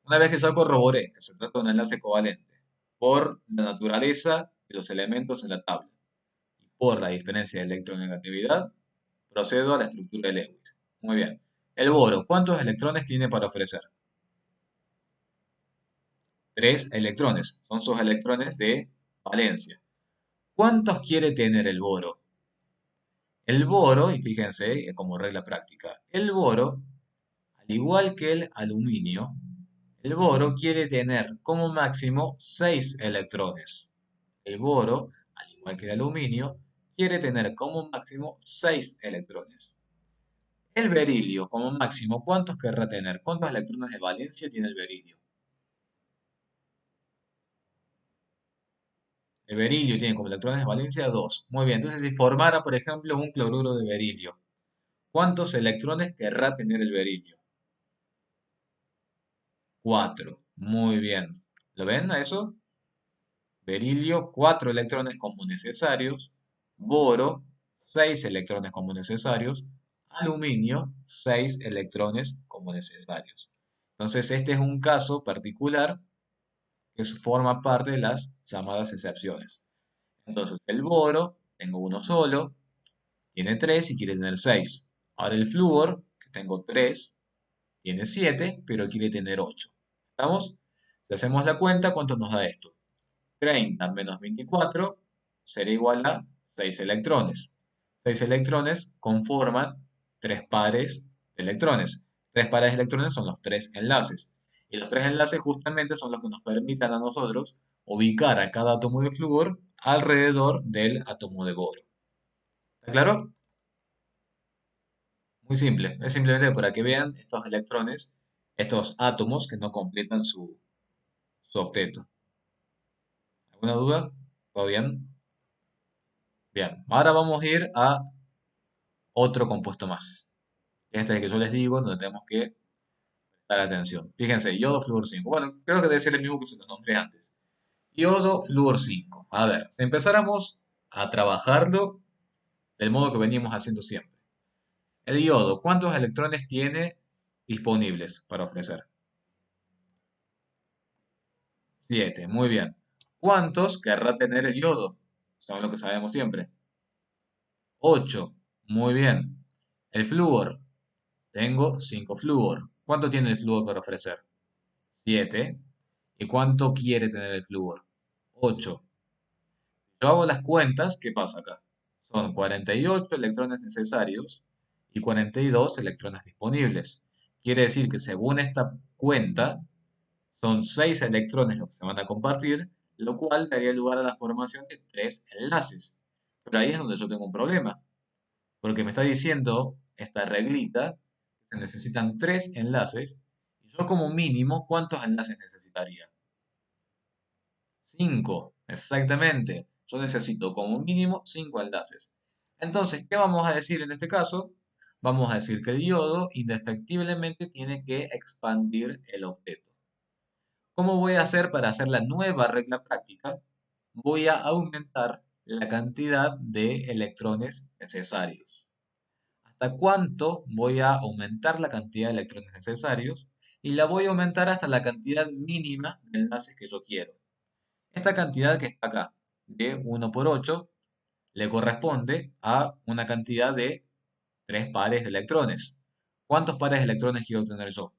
S1: Una vez que ya corroboré que se trata de un enlace covalente por la naturaleza de los elementos en la tabla, por la diferencia de electronegatividad, procedo a la estructura de Lewis. Muy bien. El boro, ¿cuántos electrones tiene para ofrecer? Tres electrones. Son sus electrones de valencia. ¿Cuántos quiere tener el boro? El boro, y fíjense como regla práctica, el boro, al igual que el aluminio, el boro quiere tener como máximo 6 electrones. El boro, al igual que el aluminio, quiere tener como máximo 6 electrones. El berilio, como máximo, ¿cuántos querrá tener? ¿Cuántos electrones de valencia tiene el berilio? El berilio tiene como electrones de valencia 2. Muy bien, entonces si formara, por ejemplo, un cloruro de berilio, ¿cuántos electrones querrá tener el berilio? 4. Muy bien. ¿Lo ven a eso? Berilio, 4 electrones como necesarios. Boro, 6 electrones como necesarios. Aluminio, 6 electrones como necesarios. Entonces, este es un caso particular que forma parte de las llamadas excepciones. Entonces, el boro, tengo uno solo, tiene 3 y quiere tener 6. Ahora el flúor, que tengo 3, tiene 7, pero quiere tener 8. ¿Estamos? Si hacemos la cuenta, ¿cuánto nos da esto? 30 menos 24 será igual a 6 electrones. 6 electrones conforman 3 pares de electrones. 3 pares de electrones son los 3 enlaces. Y los 3 enlaces justamente son los que nos permitan a nosotros ubicar a cada átomo de flúor alrededor del átomo de boro. ¿Está claro? Muy simple. Es simplemente para que vean estos electrones, estos átomos que no completan su octeto. ¿Alguna duda? ¿Todo bien? Bien. Ahora vamos a ir a otro compuesto más. Este es el que yo les digo, donde tenemos que prestar atención. Fíjense, yodo, flúor 5. Bueno, creo que debe ser el mismo que se los nombré antes. Yodo, flúor 5. A ver, si empezáramos a trabajarlo del modo que veníamos haciendo siempre. El yodo, ¿cuántos electrones tiene disponibles para ofrecer? 7, muy bien. ¿Cuántos querrá tener el yodo? Son lo que sabemos siempre. 8, muy bien. El flúor, tengo 5 flúor. ¿Cuánto tiene el flúor para ofrecer? 7. ¿Y cuánto quiere tener el flúor? 8. Yo hago las cuentas, ¿qué pasa acá? Son 48 electrones necesarios y 42 electrones disponibles. Quiere decir que según esta cuenta, son 6 electrones los que se van a compartir, lo cual daría lugar a la formación de 3 enlaces. Pero ahí es donde yo tengo un problema, porque me está diciendo esta reglita que se necesitan 3 enlaces, y yo como mínimo, ¿cuántos enlaces necesitaría? 5, exactamente. Yo necesito como mínimo 5 enlaces. Entonces, ¿qué vamos a decir en este caso? Vamos a decir que el diodo indefectiblemente tiene que expandir el octeto. ¿Cómo voy a hacer para hacer la nueva regla práctica? Voy a aumentar la cantidad de electrones necesarios. ¿Hasta cuánto voy a aumentar la cantidad de electrones necesarios? Y la voy a aumentar hasta la cantidad mínima de enlaces que yo quiero. Esta cantidad que está acá, de 1 por 8, le corresponde a una cantidad de 3 pares de electrones. ¿Cuántos pares de electrones quiero tener yo?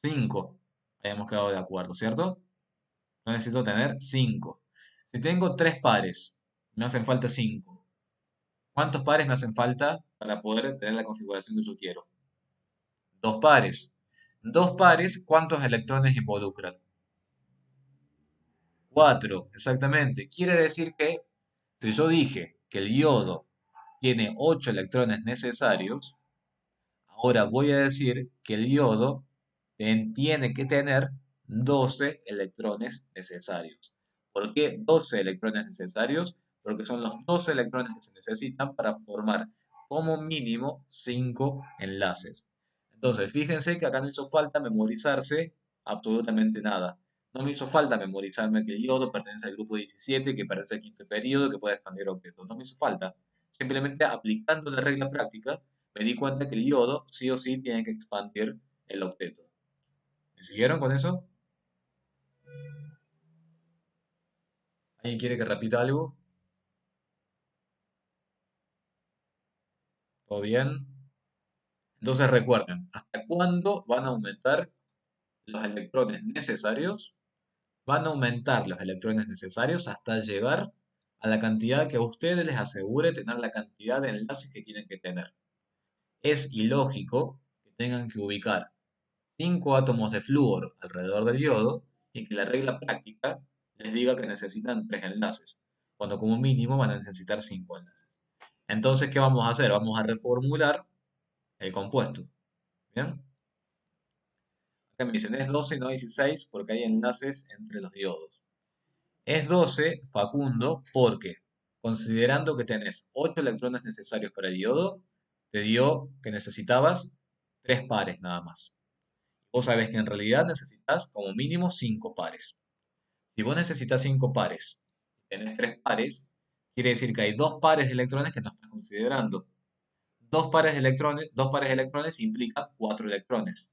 S1: 5. Habíamos quedado de acuerdo, ¿cierto? Yo necesito tener 5. Si tengo 3 pares, me hacen falta 5. ¿Cuántos pares me hacen falta para poder tener la configuración que yo quiero? 2 pares. 2 pares, ¿cuántos electrones involucran? 4, exactamente. Quiere decir que si yo dije que el yodo tiene 8 electrones necesarios, ahora voy a decir que el yodo tiene que tener 12 electrones necesarios. ¿Por qué 12 electrones necesarios? Porque son los 12 electrones que se necesitan para formar como mínimo 5 enlaces. Entonces, fíjense que acá no hizo falta memorizarse absolutamente nada. No me hizo falta memorizarme que el yodo pertenece al grupo 17, que pertenece al quinto periodo, que puede expandir objetos. No me hizo falta. Simplemente aplicando la regla práctica, me di cuenta que el yodo sí o sí tiene que expandir el octeto. ¿Me siguieron con eso? ¿Alguien quiere que repita algo? ¿Todo bien? Entonces recuerden, ¿hasta cuándo van a aumentar los electrones necesarios? Van a aumentar los electrones necesarios hasta llegar a la cantidad que a ustedes les asegure tener la cantidad de enlaces que tienen que tener. Es ilógico que tengan que ubicar 5 átomos de flúor alrededor del yodo y que la regla práctica les diga que necesitan 3 enlaces, cuando como mínimo van a necesitar 5 enlaces. Entonces, ¿qué vamos a hacer? Vamos a reformular el compuesto. ¿Bien? Acá me dicen es 12 y no 16 porque hay enlaces entre los diodos. Es 12, Facundo, porque considerando que tenés 8 electrones necesarios para el diodo, te dio que necesitabas 3 pares nada más. Vos sabés que en realidad necesitas como mínimo 5 pares. Si vos necesitas 5 pares y tenés 3 pares, quiere decir que hay 2 pares de electrones que no estás considerando. 2 pares de electrones implican 4 electrones.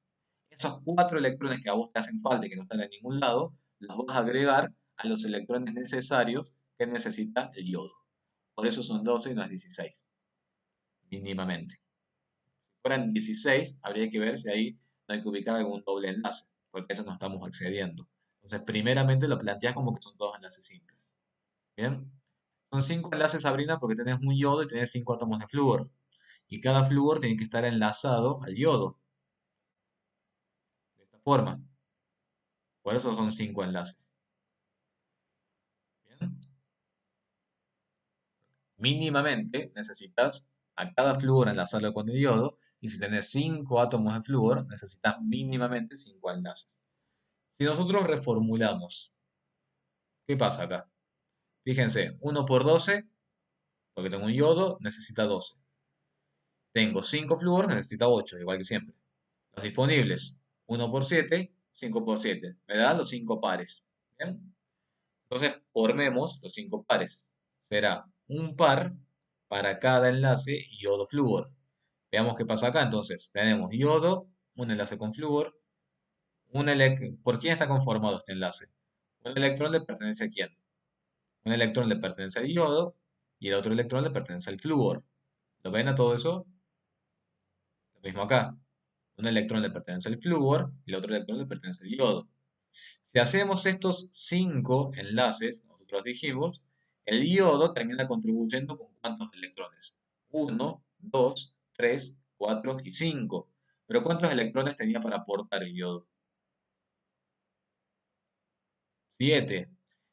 S1: Esos 4 electrones que a vos te hacen falta y que no están en ningún lado, los vas a agregar a los electrones necesarios que necesita el yodo. Por eso son 12 y no es 16, mínimamente. Si fueran 16, habría que ver si ahí no hay que ubicar algún doble enlace, porque a eso no estamos accediendo. Entonces, primeramente lo planteas como que son dos enlaces simples. ¿Bien? Son 5 enlaces, Sabrina, porque tenés un yodo y tenés 5 átomos de flúor. Y cada flúor tiene que estar enlazado al yodo, de esta forma. Por eso son 5 enlaces. ¿Bien? Mínimamente necesitas a cada flúor enlazarlo con el yodo. Y si tenés 5 átomos de flúor, necesitas mínimamente 5 enlaces. Si nosotros reformulamos, ¿qué pasa acá? Fíjense, 1 por 12, porque tengo un yodo, necesita 12. Tengo 5 flúor, necesita 8, igual que siempre. Los disponibles, 1 por 7, 5 por 7. Me da los 5 pares. ¿Bien? Entonces, formemos los 5 pares. Será un par para cada enlace yodo-flúor. Veamos qué pasa acá. Entonces, tenemos yodo, un enlace con flúor. ¿Por quién está conformado este enlace? Un electrón le pertenece a quién. Un electrón le pertenece al yodo y el otro electrón le pertenece al flúor. ¿Lo ven a todo eso? Lo mismo acá. Un electrón le pertenece al flúor y el otro electrón le pertenece al yodo. Si hacemos estos 5 enlaces, nosotros dijimos, el yodo termina contribuyendo con ¿cuántos electrones? 1, 2, 3, 4 y 5. Pero ¿cuántos electrones tenía para aportar el yodo? 7.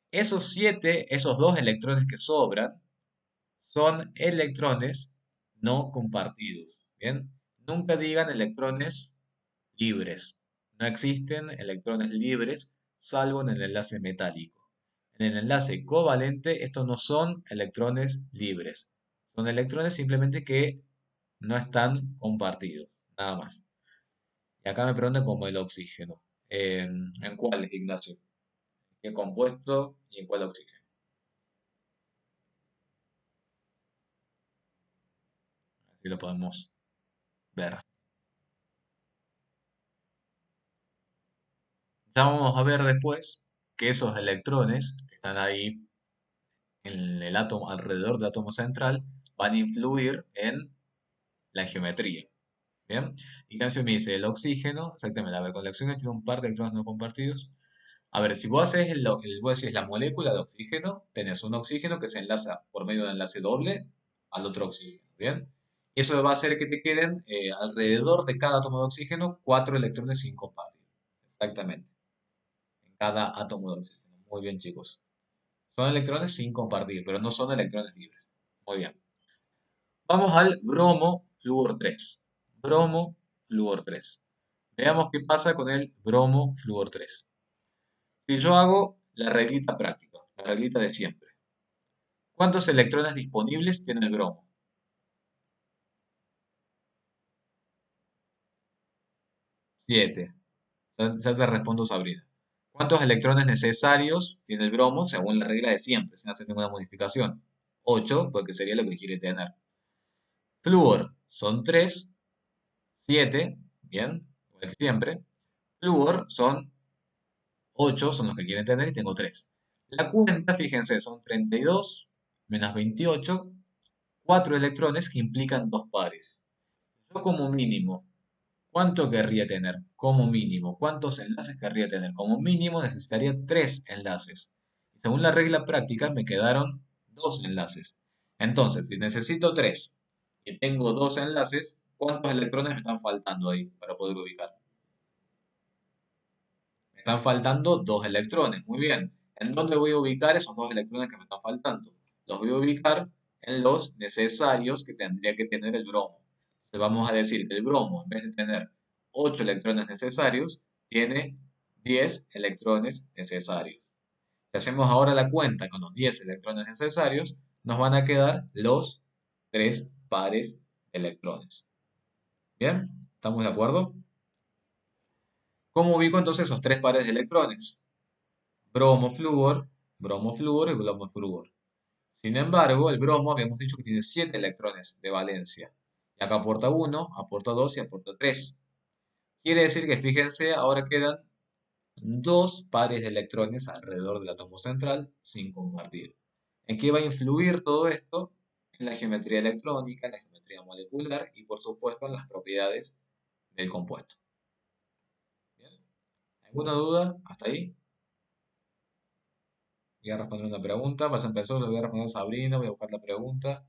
S1: Esos 7, esos 2 electrones que sobran, son electrones no compartidos. ¿Bien? Nunca digan electrones libres. No existen electrones libres salvo en el enlace metálico. En el enlace covalente estos no son electrones libres. Son electrones simplemente que no están compartidos. Nada más. Y acá me preguntan como el oxígeno. ¿En cuál, Ignacio? ¿Qué compuesto y en cuál oxígeno? Así lo podemos ver. Ya vamos a ver después que esos electrones que están ahí en el átomo, alrededor del átomo central, van a influir en la geometría. ¿Bien? Ignacio me dice, el oxígeno, exactamente, a ver, con el oxígeno tiene un par de electrones no compartidos. A ver, si vos haces vos decís la molécula de oxígeno, tenés un oxígeno que se enlaza por medio de un enlace doble al otro oxígeno, ¿bien? Eso va a hacer que te queden alrededor de cada átomo de oxígeno 4 electrones sin compartir. Exactamente, en cada átomo de oxígeno. Muy bien, chicos. Son electrones sin compartir, pero no son electrones libres. Muy bien. Vamos al bromo flúor 3. Bromo flúor 3. Veamos qué pasa con el bromo flúor 3. Si yo hago la reglita práctica, la reglita de siempre, ¿cuántos electrones disponibles tiene el bromo? 7. Ya te respondo, Sabrina. ¿Cuántos electrones necesarios tiene el bromo según la regla de siempre, sin hacer ninguna modificación? 8, porque sería lo que quiere tener. Flúor son 3, 7, bien, igual que siempre. Flúor son 8, son los que quieren tener y tengo 3. La cuenta, fíjense, son 32 menos 28, 4 electrones que implican 2 pares. Yo como mínimo, ¿cuánto querría tener? Como mínimo, ¿cuántos enlaces querría tener? Como mínimo necesitaría 3 enlaces. Según la regla práctica me quedaron 2 enlaces. Entonces, si necesito 3 y tengo 2 enlaces, ¿cuántos electrones me están faltando ahí para poder ubicar? Me están faltando 2 electrones. Muy bien. ¿En dónde voy a ubicar esos 2 electrones que me están faltando? Los voy a ubicar en los necesarios que tendría que tener el bromo. Entonces vamos a decir que el bromo, en vez de tener 8 electrones necesarios, tiene 10 electrones necesarios. Si hacemos ahora la cuenta con los 10 electrones necesarios, nos van a quedar los 3 pares de electrones. ¿Bien? ¿Estamos de acuerdo? ¿Cómo ubico entonces esos 3 pares de electrones? Bromo-flúor, bromo-flúor y bromo-flúor. Sin embargo, el bromo habíamos dicho que tiene 7 electrones de valencia. Y acá aporta 1, aporta 2 y aporta 3. Quiere decir que, fíjense, ahora quedan 2 pares de electrones alrededor del átomo central sin compartir. ¿En qué va a influir todo esto? En la geometría electrónica, en la geometría molecular y por supuesto en las propiedades del compuesto. ¿Bien? ¿Alguna duda hasta ahí? Voy a responder una pregunta. Vas a empezar, le voy a responder a Sabrina, voy a buscar la pregunta.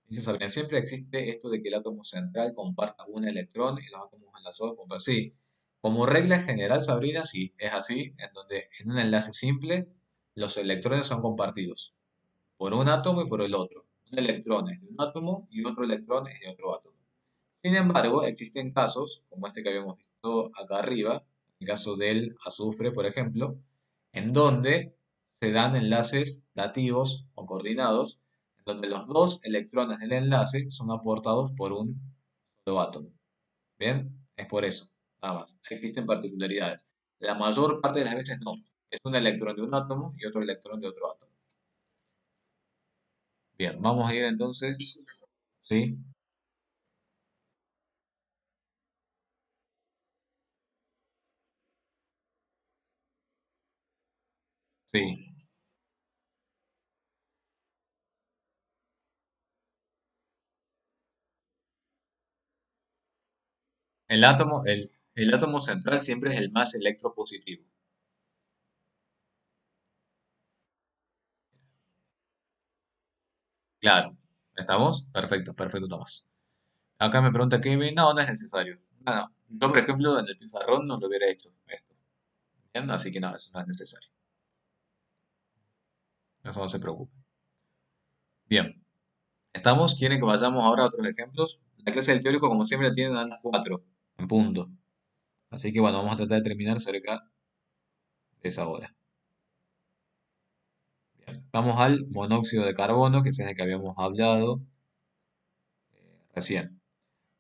S1: Dice Sabrina, siempre existe esto de que el átomo central comparta un electrón y los átomos enlazados comparten. Sí, como regla general, Sabrina, sí, es así, en donde en un enlace simple los electrones son compartidos por un átomo y por el otro. Un electrón es de un átomo y otro electrón es de otro átomo. Sin embargo, existen casos, como este que habíamos visto acá arriba, el caso del azufre, por ejemplo, en donde se dan enlaces dativos o coordinados, en donde los dos electrones del enlace son aportados por un solo átomo. ¿Bien? Es por eso, nada más. Existen particularidades. La mayor parte de las veces no. Es un electrón de un átomo y otro electrón de otro átomo. Bien, vamos a ir entonces. Sí, sí. El átomo central siempre es el más electropositivo. Claro. ¿Estamos? Perfecto, perfecto, Tomás. Acá me pregunta Kevin, no, no es necesario. No, no. Yo, por ejemplo, en el pizarrón no lo hubiera hecho esto. ¿Bien? Así que no, eso no es necesario. Eso no se preocupe. Bien. ¿Estamos? ¿Quieren que vayamos ahora a otros ejemplos? La clase del teórico, como siempre, la tienen a las 4 en punto. Así que bueno, vamos a tratar de terminar cerca de esa hora. Bien. Vamos al monóxido de carbono, que es el que habíamos hablado recién.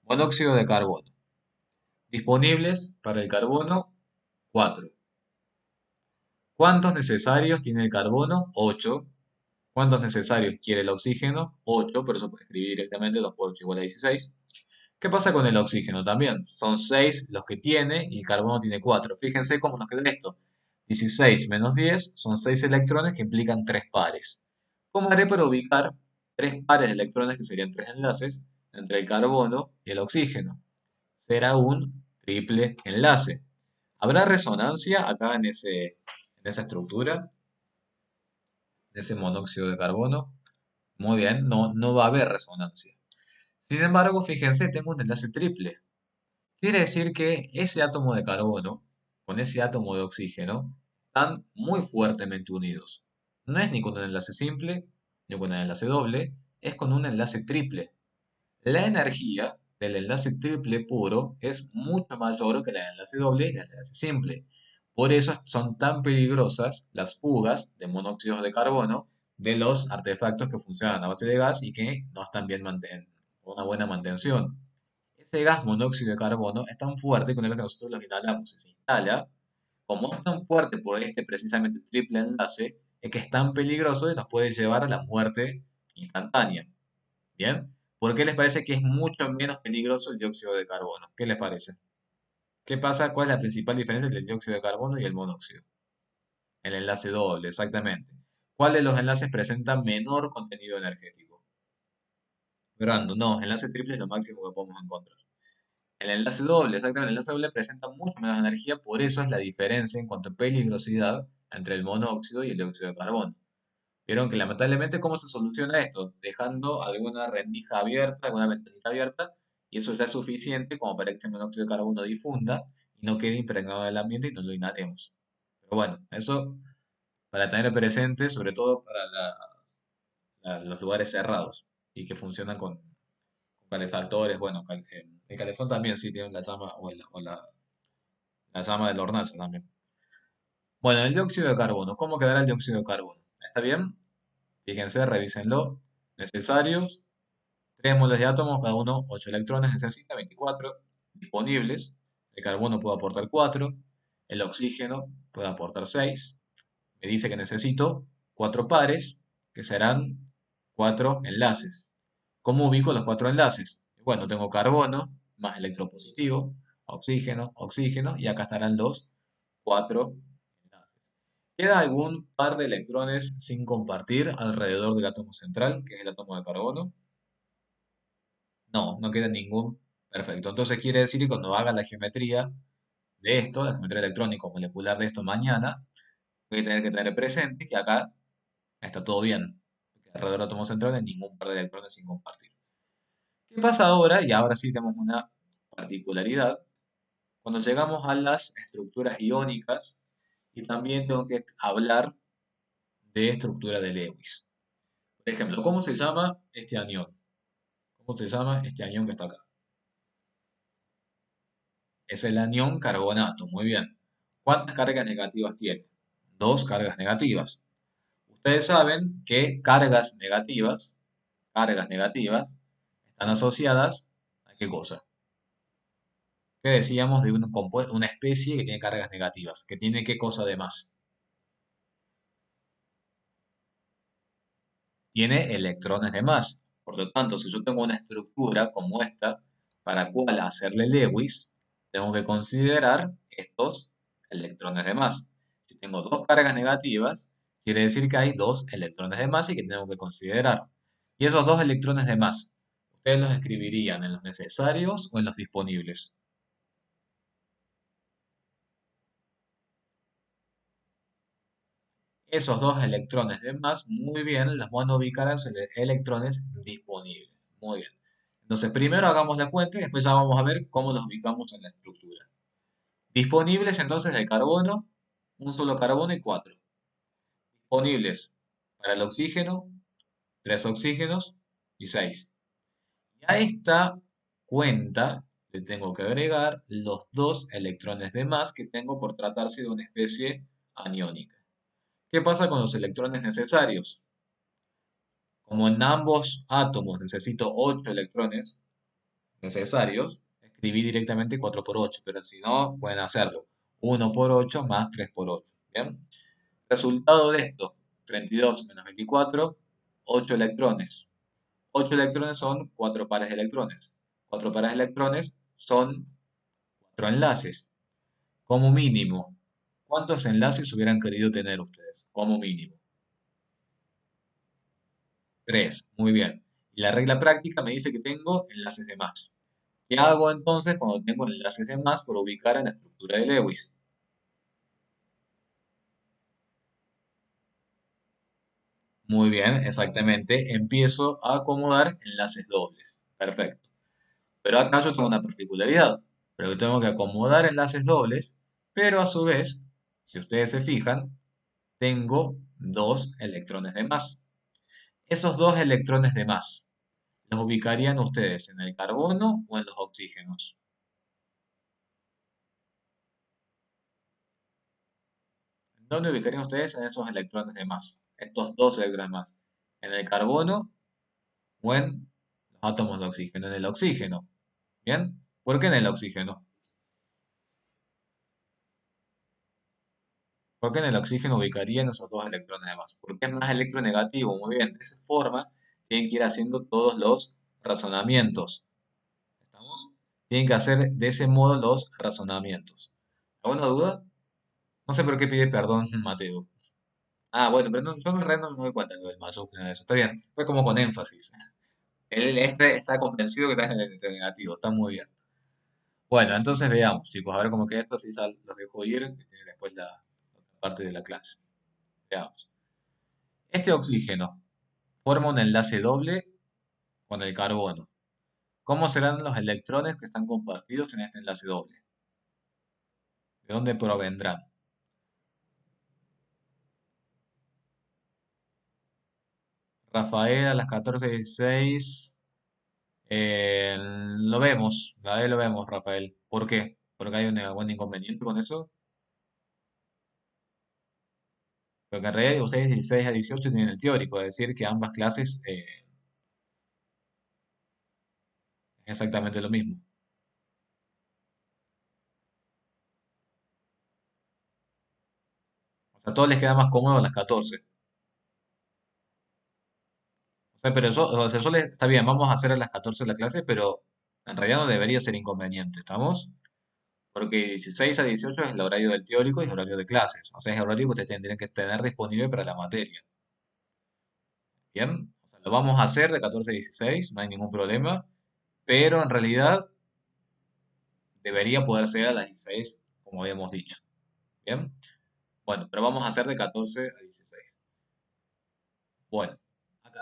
S1: Monóxido de carbono. Disponibles para el carbono, 4. ¿Cuántos necesarios tiene el carbono? 8. ¿Cuántos necesarios quiere el oxígeno? 8, pero eso puede escribir directamente 2 por 8 igual a 16. ¿Qué pasa con el oxígeno también? Son 6 los que tiene y el carbono tiene 4. Fíjense cómo nos queda esto. 16 menos 10 son 6 electrones que implican 3 pares. ¿Cómo haré para ubicar 3 pares de electrones que serían 3 enlaces entre el carbono y el oxígeno? Será un triple enlace. ¿Habrá resonancia acá en esa estructura, en ese monóxido de carbono? Muy bien, no, no va a haber resonancia. Sin embargo, fíjense, tengo un enlace triple. Quiere decir que ese átomo de carbono con ese átomo de oxígeno están muy fuertemente unidos. No es ni con un enlace simple, ni con un enlace doble, es con un enlace triple. La energía del enlace triple puro es mucho mayor que la del enlace doble y la del enlace simple. Por eso son tan peligrosas las fugas de monóxidos de carbono de los artefactos que funcionan a base de gas y que no están bien con una buena mantención. Ese gas monóxido de carbono es tan fuerte que una vez que nosotros lo inhalamos y se instala, como es tan fuerte por este precisamente triple enlace, es que es tan peligroso y nos puede llevar a la muerte instantánea. ¿Bien? ¿Por qué les parece que es mucho menos peligroso el dióxido de carbono? ¿Qué les parece? ¿Qué pasa? ¿Cuál es la principal diferencia entre el dióxido de carbono y el monóxido? El enlace doble, exactamente. ¿Cuál de los enlaces presenta menor contenido energético? Brando, no, enlace triple es lo máximo que podemos encontrar. El enlace doble, exactamente, el enlace doble presenta mucho menos energía, por eso es la diferencia en cuanto a peligrosidad entre el monóxido y el dióxido de carbono. Vieron que lamentablemente, ¿cómo se soluciona esto? Dejando alguna rendija abierta, alguna ventanita abierta, y eso ya es suficiente como para que ese monóxido de carbono difunda y no quede impregnado del ambiente y no lo inhalemos. Pero bueno, eso para tener presente, sobre todo para los lugares cerrados y que funcionan con calefactores. Bueno, el calefón también sí tiene la llama la llama de la hornalla también. Bueno, el dióxido de carbono. ¿Cómo quedará el dióxido de carbono? ¿Está bien? Fíjense, revísenlo. Necesarios, 3 moles de átomos, cada uno 8 electrones, necesita 24 disponibles. El carbono puede aportar 4, el oxígeno puede aportar 6. Me dice que necesito 4 pares, que serán 4 enlaces. ¿Cómo ubico los 4 enlaces? Bueno, tengo carbono más electropositivo, oxígeno, oxígeno, y acá estarán los 4 enlaces. ¿Queda algún par de electrones sin compartir alrededor del átomo central, que es el átomo de carbono? No, no queda ningún. Perfecto. Entonces quiere decir que cuando haga la geometría de esto, la geometría electrónico molecular de esto mañana, voy a tener que tener presente que acá está todo bien. Porque alrededor del átomo central no hay ningún par de electrones sin compartir. ¿Qué pasa ahora? Y ahora sí tenemos una particularidad. Cuando llegamos a las estructuras iónicas, y también tengo que hablar de estructura de Lewis. Por ejemplo, ¿cómo se llama este anión? ¿Cómo se llama este anión que está acá? Es el anión carbonato, muy bien. ¿Cuántas cargas negativas tiene? Dos cargas negativas. Ustedes saben que cargas negativas, están asociadas a qué cosa. ¿Qué decíamos de una especie que tiene cargas negativas? ¿Que tiene qué cosa de más? Tiene electrones de más. Por lo tanto, si yo tengo una estructura como esta, para cual hacerle Lewis, tengo que considerar estos electrones de más. Si tengo dos cargas negativas, quiere decir que hay dos electrones de más y que tengo que considerar. Y esos dos electrones de más, ¿ustedes los escribirían en los necesarios o en los disponibles? Esos dos electrones de más, muy bien, los van a ubicar en los electrones disponibles. Muy bien. Entonces, primero hagamos la cuenta y después ya vamos a ver cómo los ubicamos en la estructura. Disponibles entonces el carbono, un solo carbono y cuatro. Disponibles para el oxígeno, tres oxígenos y seis. Y a esta cuenta le tengo que agregar los dos electrones de más que tengo por tratarse de una especie aniónica. ¿Qué pasa con los electrones necesarios? Como en ambos átomos necesito 8 electrones necesarios, escribí directamente 4 por 8, pero si no, pueden hacerlo. 1 por 8 más 3 por 8. ¿Bien? Resultado de esto, 32 menos 24, 8 electrones. 8 electrones son 4 pares de electrones. 4 pares de electrones son 4 enlaces. Como mínimo, ¿cuántos enlaces hubieran querido tener ustedes? Como mínimo. 3, muy bien. Y la regla práctica me dice que tengo enlaces de más. ¿Qué hago entonces cuando tengo enlaces de más por ubicar en la estructura de Lewis? Muy bien, exactamente. Empiezo a acomodar enlaces dobles. Perfecto. Pero acá yo tengo una particularidad. Pero que tengo que acomodar enlaces dobles, pero a su vez, si ustedes se fijan, tengo dos electrones de más. Esos dos electrones de más, ¿los ubicarían ustedes en el carbono o en los oxígenos? ¿Dónde ubicarían ustedes en esos electrones de más? Estos dos electrones más. ¿En el carbono o en los átomos de oxígeno? En el oxígeno. ¿Bien? ¿Por qué en el oxígeno? ¿Por qué en el oxígeno ubicarían esos dos electrones de más? Porque es más electronegativo. Muy bien. De esa forma tienen que ir haciendo todos los razonamientos. ¿Estamos? Tienen que hacer de ese modo los razonamientos. ¿Alguna duda? No sé por qué pide perdón Mateo. Ah, bueno, pero yo en realidad no me doy cuenta de lo del mayúscula de eso. Está bien. Fue como con énfasis. Él está convencido que está en el negativo. Está muy bien. Bueno, entonces veamos, chicos. A ver cómo queda esto. Así los dejo ir. Que tiene después la otra parte de la clase. Veamos. Este oxígeno forma un enlace doble con el carbono. ¿Cómo serán los electrones que están compartidos en este enlace doble? ¿De dónde provendrán? Rafael a las 14:16. Lo vemos, ahí lo vemos, Rafael. ¿Por qué? ¿Porque hay un buen inconveniente con eso? Porque en realidad ustedes 16 a 18 tienen el teórico, es decir, que ambas clases es exactamente lo mismo. O sea, a todos les queda más cómodo las 14. O sea, pero eso, o sea, está bien, vamos a hacer a las 14 la clase, pero en realidad no debería ser inconveniente, ¿estamos? Porque 16 a 18 es el horario del teórico y el horario de clases. O sea, es el horario que ustedes tendrían que tener disponible para la materia. Bien, o sea, lo vamos a hacer de 14 a 16, no hay ningún problema, pero en realidad debería poder ser a las 16, como habíamos dicho. Bien, bueno, pero vamos a hacer de 14 a 16. Bueno, acá,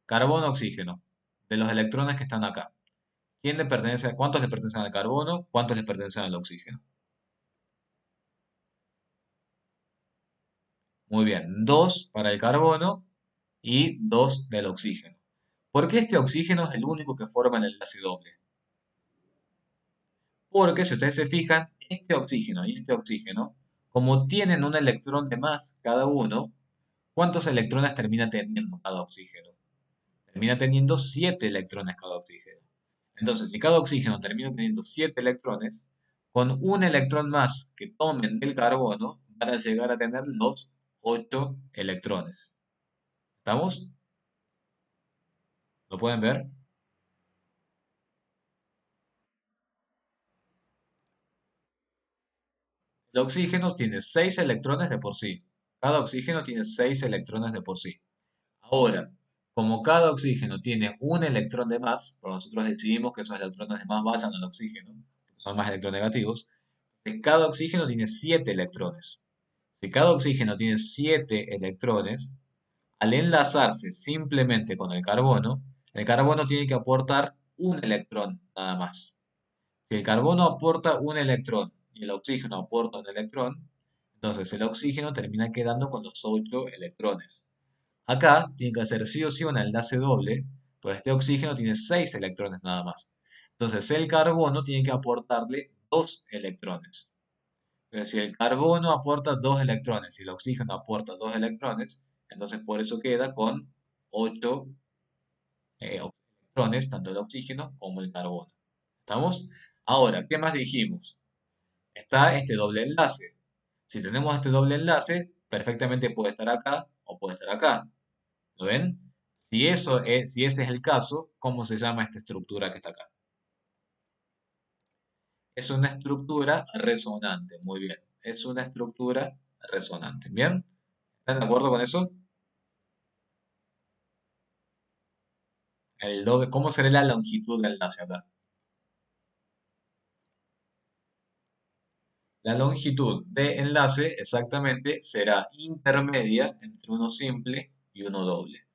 S1: carbono, oxígeno, de los electrones que están acá. ¿Quién le pertenece, cuántos le pertenecen al carbono? ¿Cuántos le pertenecen al oxígeno? Muy bien, dos para el carbono y dos del oxígeno. ¿Por qué este oxígeno es el único que forma el enlace doble? Porque si ustedes se fijan, este oxígeno y este oxígeno, como tienen un electrón de más cada uno, ¿cuántos electrones termina teniendo cada oxígeno? Termina teniendo 7 electrones cada oxígeno. Entonces, si cada oxígeno termina teniendo 7 electrones, con un electrón más que tomen del carbono, van a llegar a tener los 8 electrones. ¿Estamos? ¿Lo pueden ver? El oxígeno tiene 6 electrones de por sí. Cada oxígeno tiene 6 electrones de por sí. Ahora, como cada oxígeno tiene un electrón de más, pero nosotros decidimos que esos electrones de más vayan al oxígeno, son más electronegativos, cada oxígeno tiene 7 electrones. Si cada oxígeno tiene 7 electrones, al enlazarse simplemente con el carbono tiene que aportar un electrón nada más. Si el carbono aporta un electrón y el oxígeno aporta un electrón, entonces el oxígeno termina quedando con los 8 electrones. Acá tiene que hacer sí o sí un enlace doble, pero este oxígeno tiene 6 electrones nada más. Entonces el carbono tiene que aportarle 2 electrones. Pero si el carbono aporta 2 electrones y el oxígeno aporta 2 electrones, entonces por eso queda con 8 electrones, tanto el oxígeno como el carbono. ¿Estamos? Ahora, ¿qué más dijimos? Está este doble enlace. Si tenemos este doble enlace, perfectamente puede estar acá o puede estar acá. ¿Lo ven? Si ese es el caso, ¿cómo se llama esta estructura que está acá? Es una estructura resonante. Muy bien. Es una estructura resonante. ¿Bien? ¿Están de acuerdo con eso? El doble, ¿cómo será la longitud del enlace acá? La longitud de enlace exactamente será intermedia entre uno simple y uno doble.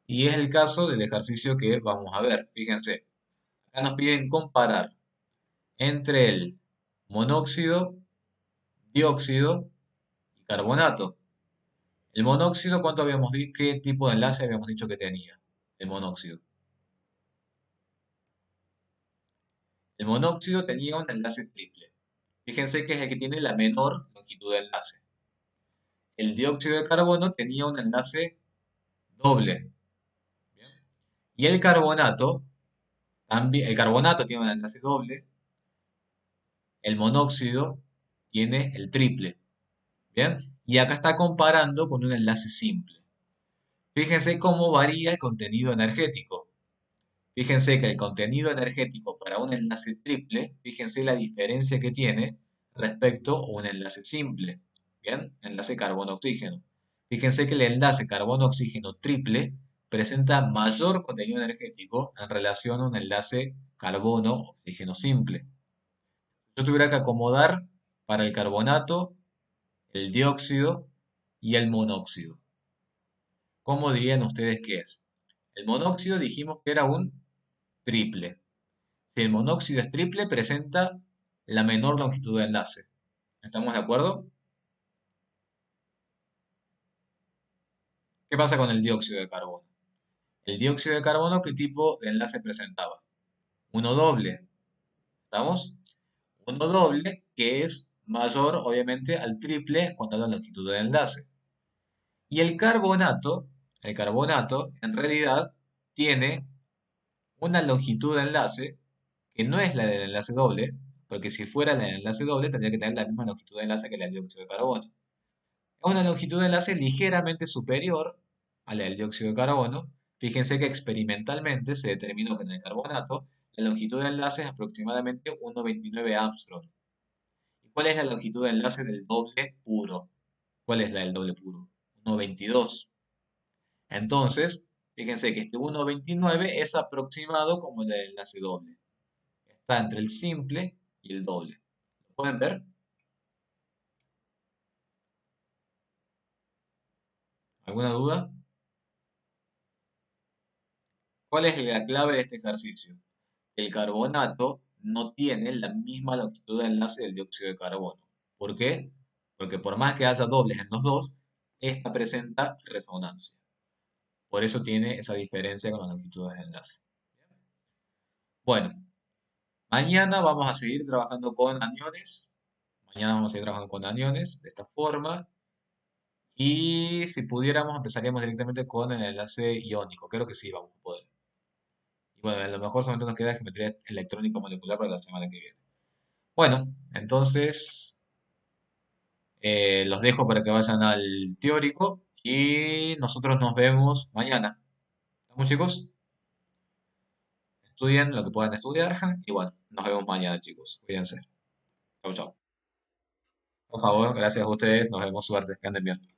S1: Y es el caso del ejercicio que vamos a ver. Fíjense, acá nos piden comparar entre el monóxido, dióxido y carbonato. El monóxido, ¿cuánto habíamos dicho? ¿Qué tipo de enlace habíamos dicho que tenía? El monóxido. El monóxido tenía un enlace triple. Fíjense que es el que tiene la menor longitud de enlace. El dióxido de carbono tenía un enlace doble. ¿Bien? Y el carbonato, también, el carbonato tiene un enlace doble. El monóxido tiene el triple. ¿Bien? Y acá está comparando con un enlace simple. Fíjense cómo varía el contenido energético. Fíjense que el contenido energético para un enlace triple, fíjense la diferencia que tiene respecto a un enlace simple. Bien, enlace carbono-oxígeno. Fíjense que el enlace carbono-oxígeno triple presenta mayor contenido energético en relación a un enlace carbono-oxígeno simple. Yo tuviera que acomodar para el carbonato, el dióxido y el monóxido. ¿Cómo dirían ustedes que es? El monóxido dijimos que era un triple. Si el monóxido es triple, presenta la menor longitud de enlace. ¿Estamos de acuerdo? ¿Qué pasa con el dióxido de carbono? El dióxido de carbono, ¿qué tipo de enlace presentaba? Uno doble. ¿Estamos? Uno doble que es mayor, obviamente, al triple en cuanto a la longitud de enlace. Y el carbonato, en realidad, tiene una longitud de enlace que no es la del enlace doble, porque si fuera la del enlace doble, tendría que tener la misma longitud de enlace que la del dióxido de carbono. Es una longitud de enlace ligeramente superior a la del dióxido de carbono. Fíjense que experimentalmente se determinó que en el carbonato la longitud de enlace es aproximadamente 1,29 Armstrong. ¿Cuál es la longitud de enlace del doble puro? ¿Cuál es la del doble puro? 1,22. Entonces, fíjense que este 1,29 es aproximado como el del enlace doble. Está entre el simple y el doble. ¿Lo pueden ver? ¿Alguna duda? ¿Cuál es la clave de este ejercicio? El carbonato no tiene la misma longitud de enlace del dióxido de carbono. ¿Por qué? Porque por más que haya dobles en los dos, esta presenta resonancia. Por eso tiene esa diferencia con las longitudes de enlace. Bueno, mañana vamos a seguir trabajando con aniones. Mañana vamos a seguir trabajando con aniones de esta forma. Y si pudiéramos, empezaríamos directamente con el enlace iónico. Creo que sí, vamos a poder. Y bueno, a lo mejor solamente nos queda geometría electrónica molecular para la semana que viene. Bueno, entonces los dejo para que vayan al teórico y nosotros nos vemos mañana. ¿Estamos, chicos? Estudien lo que puedan estudiar y bueno, nos vemos mañana, chicos. Cuídense. Chau, chau. Por favor, gracias a ustedes. Nos vemos. Suerte. Que anden bien.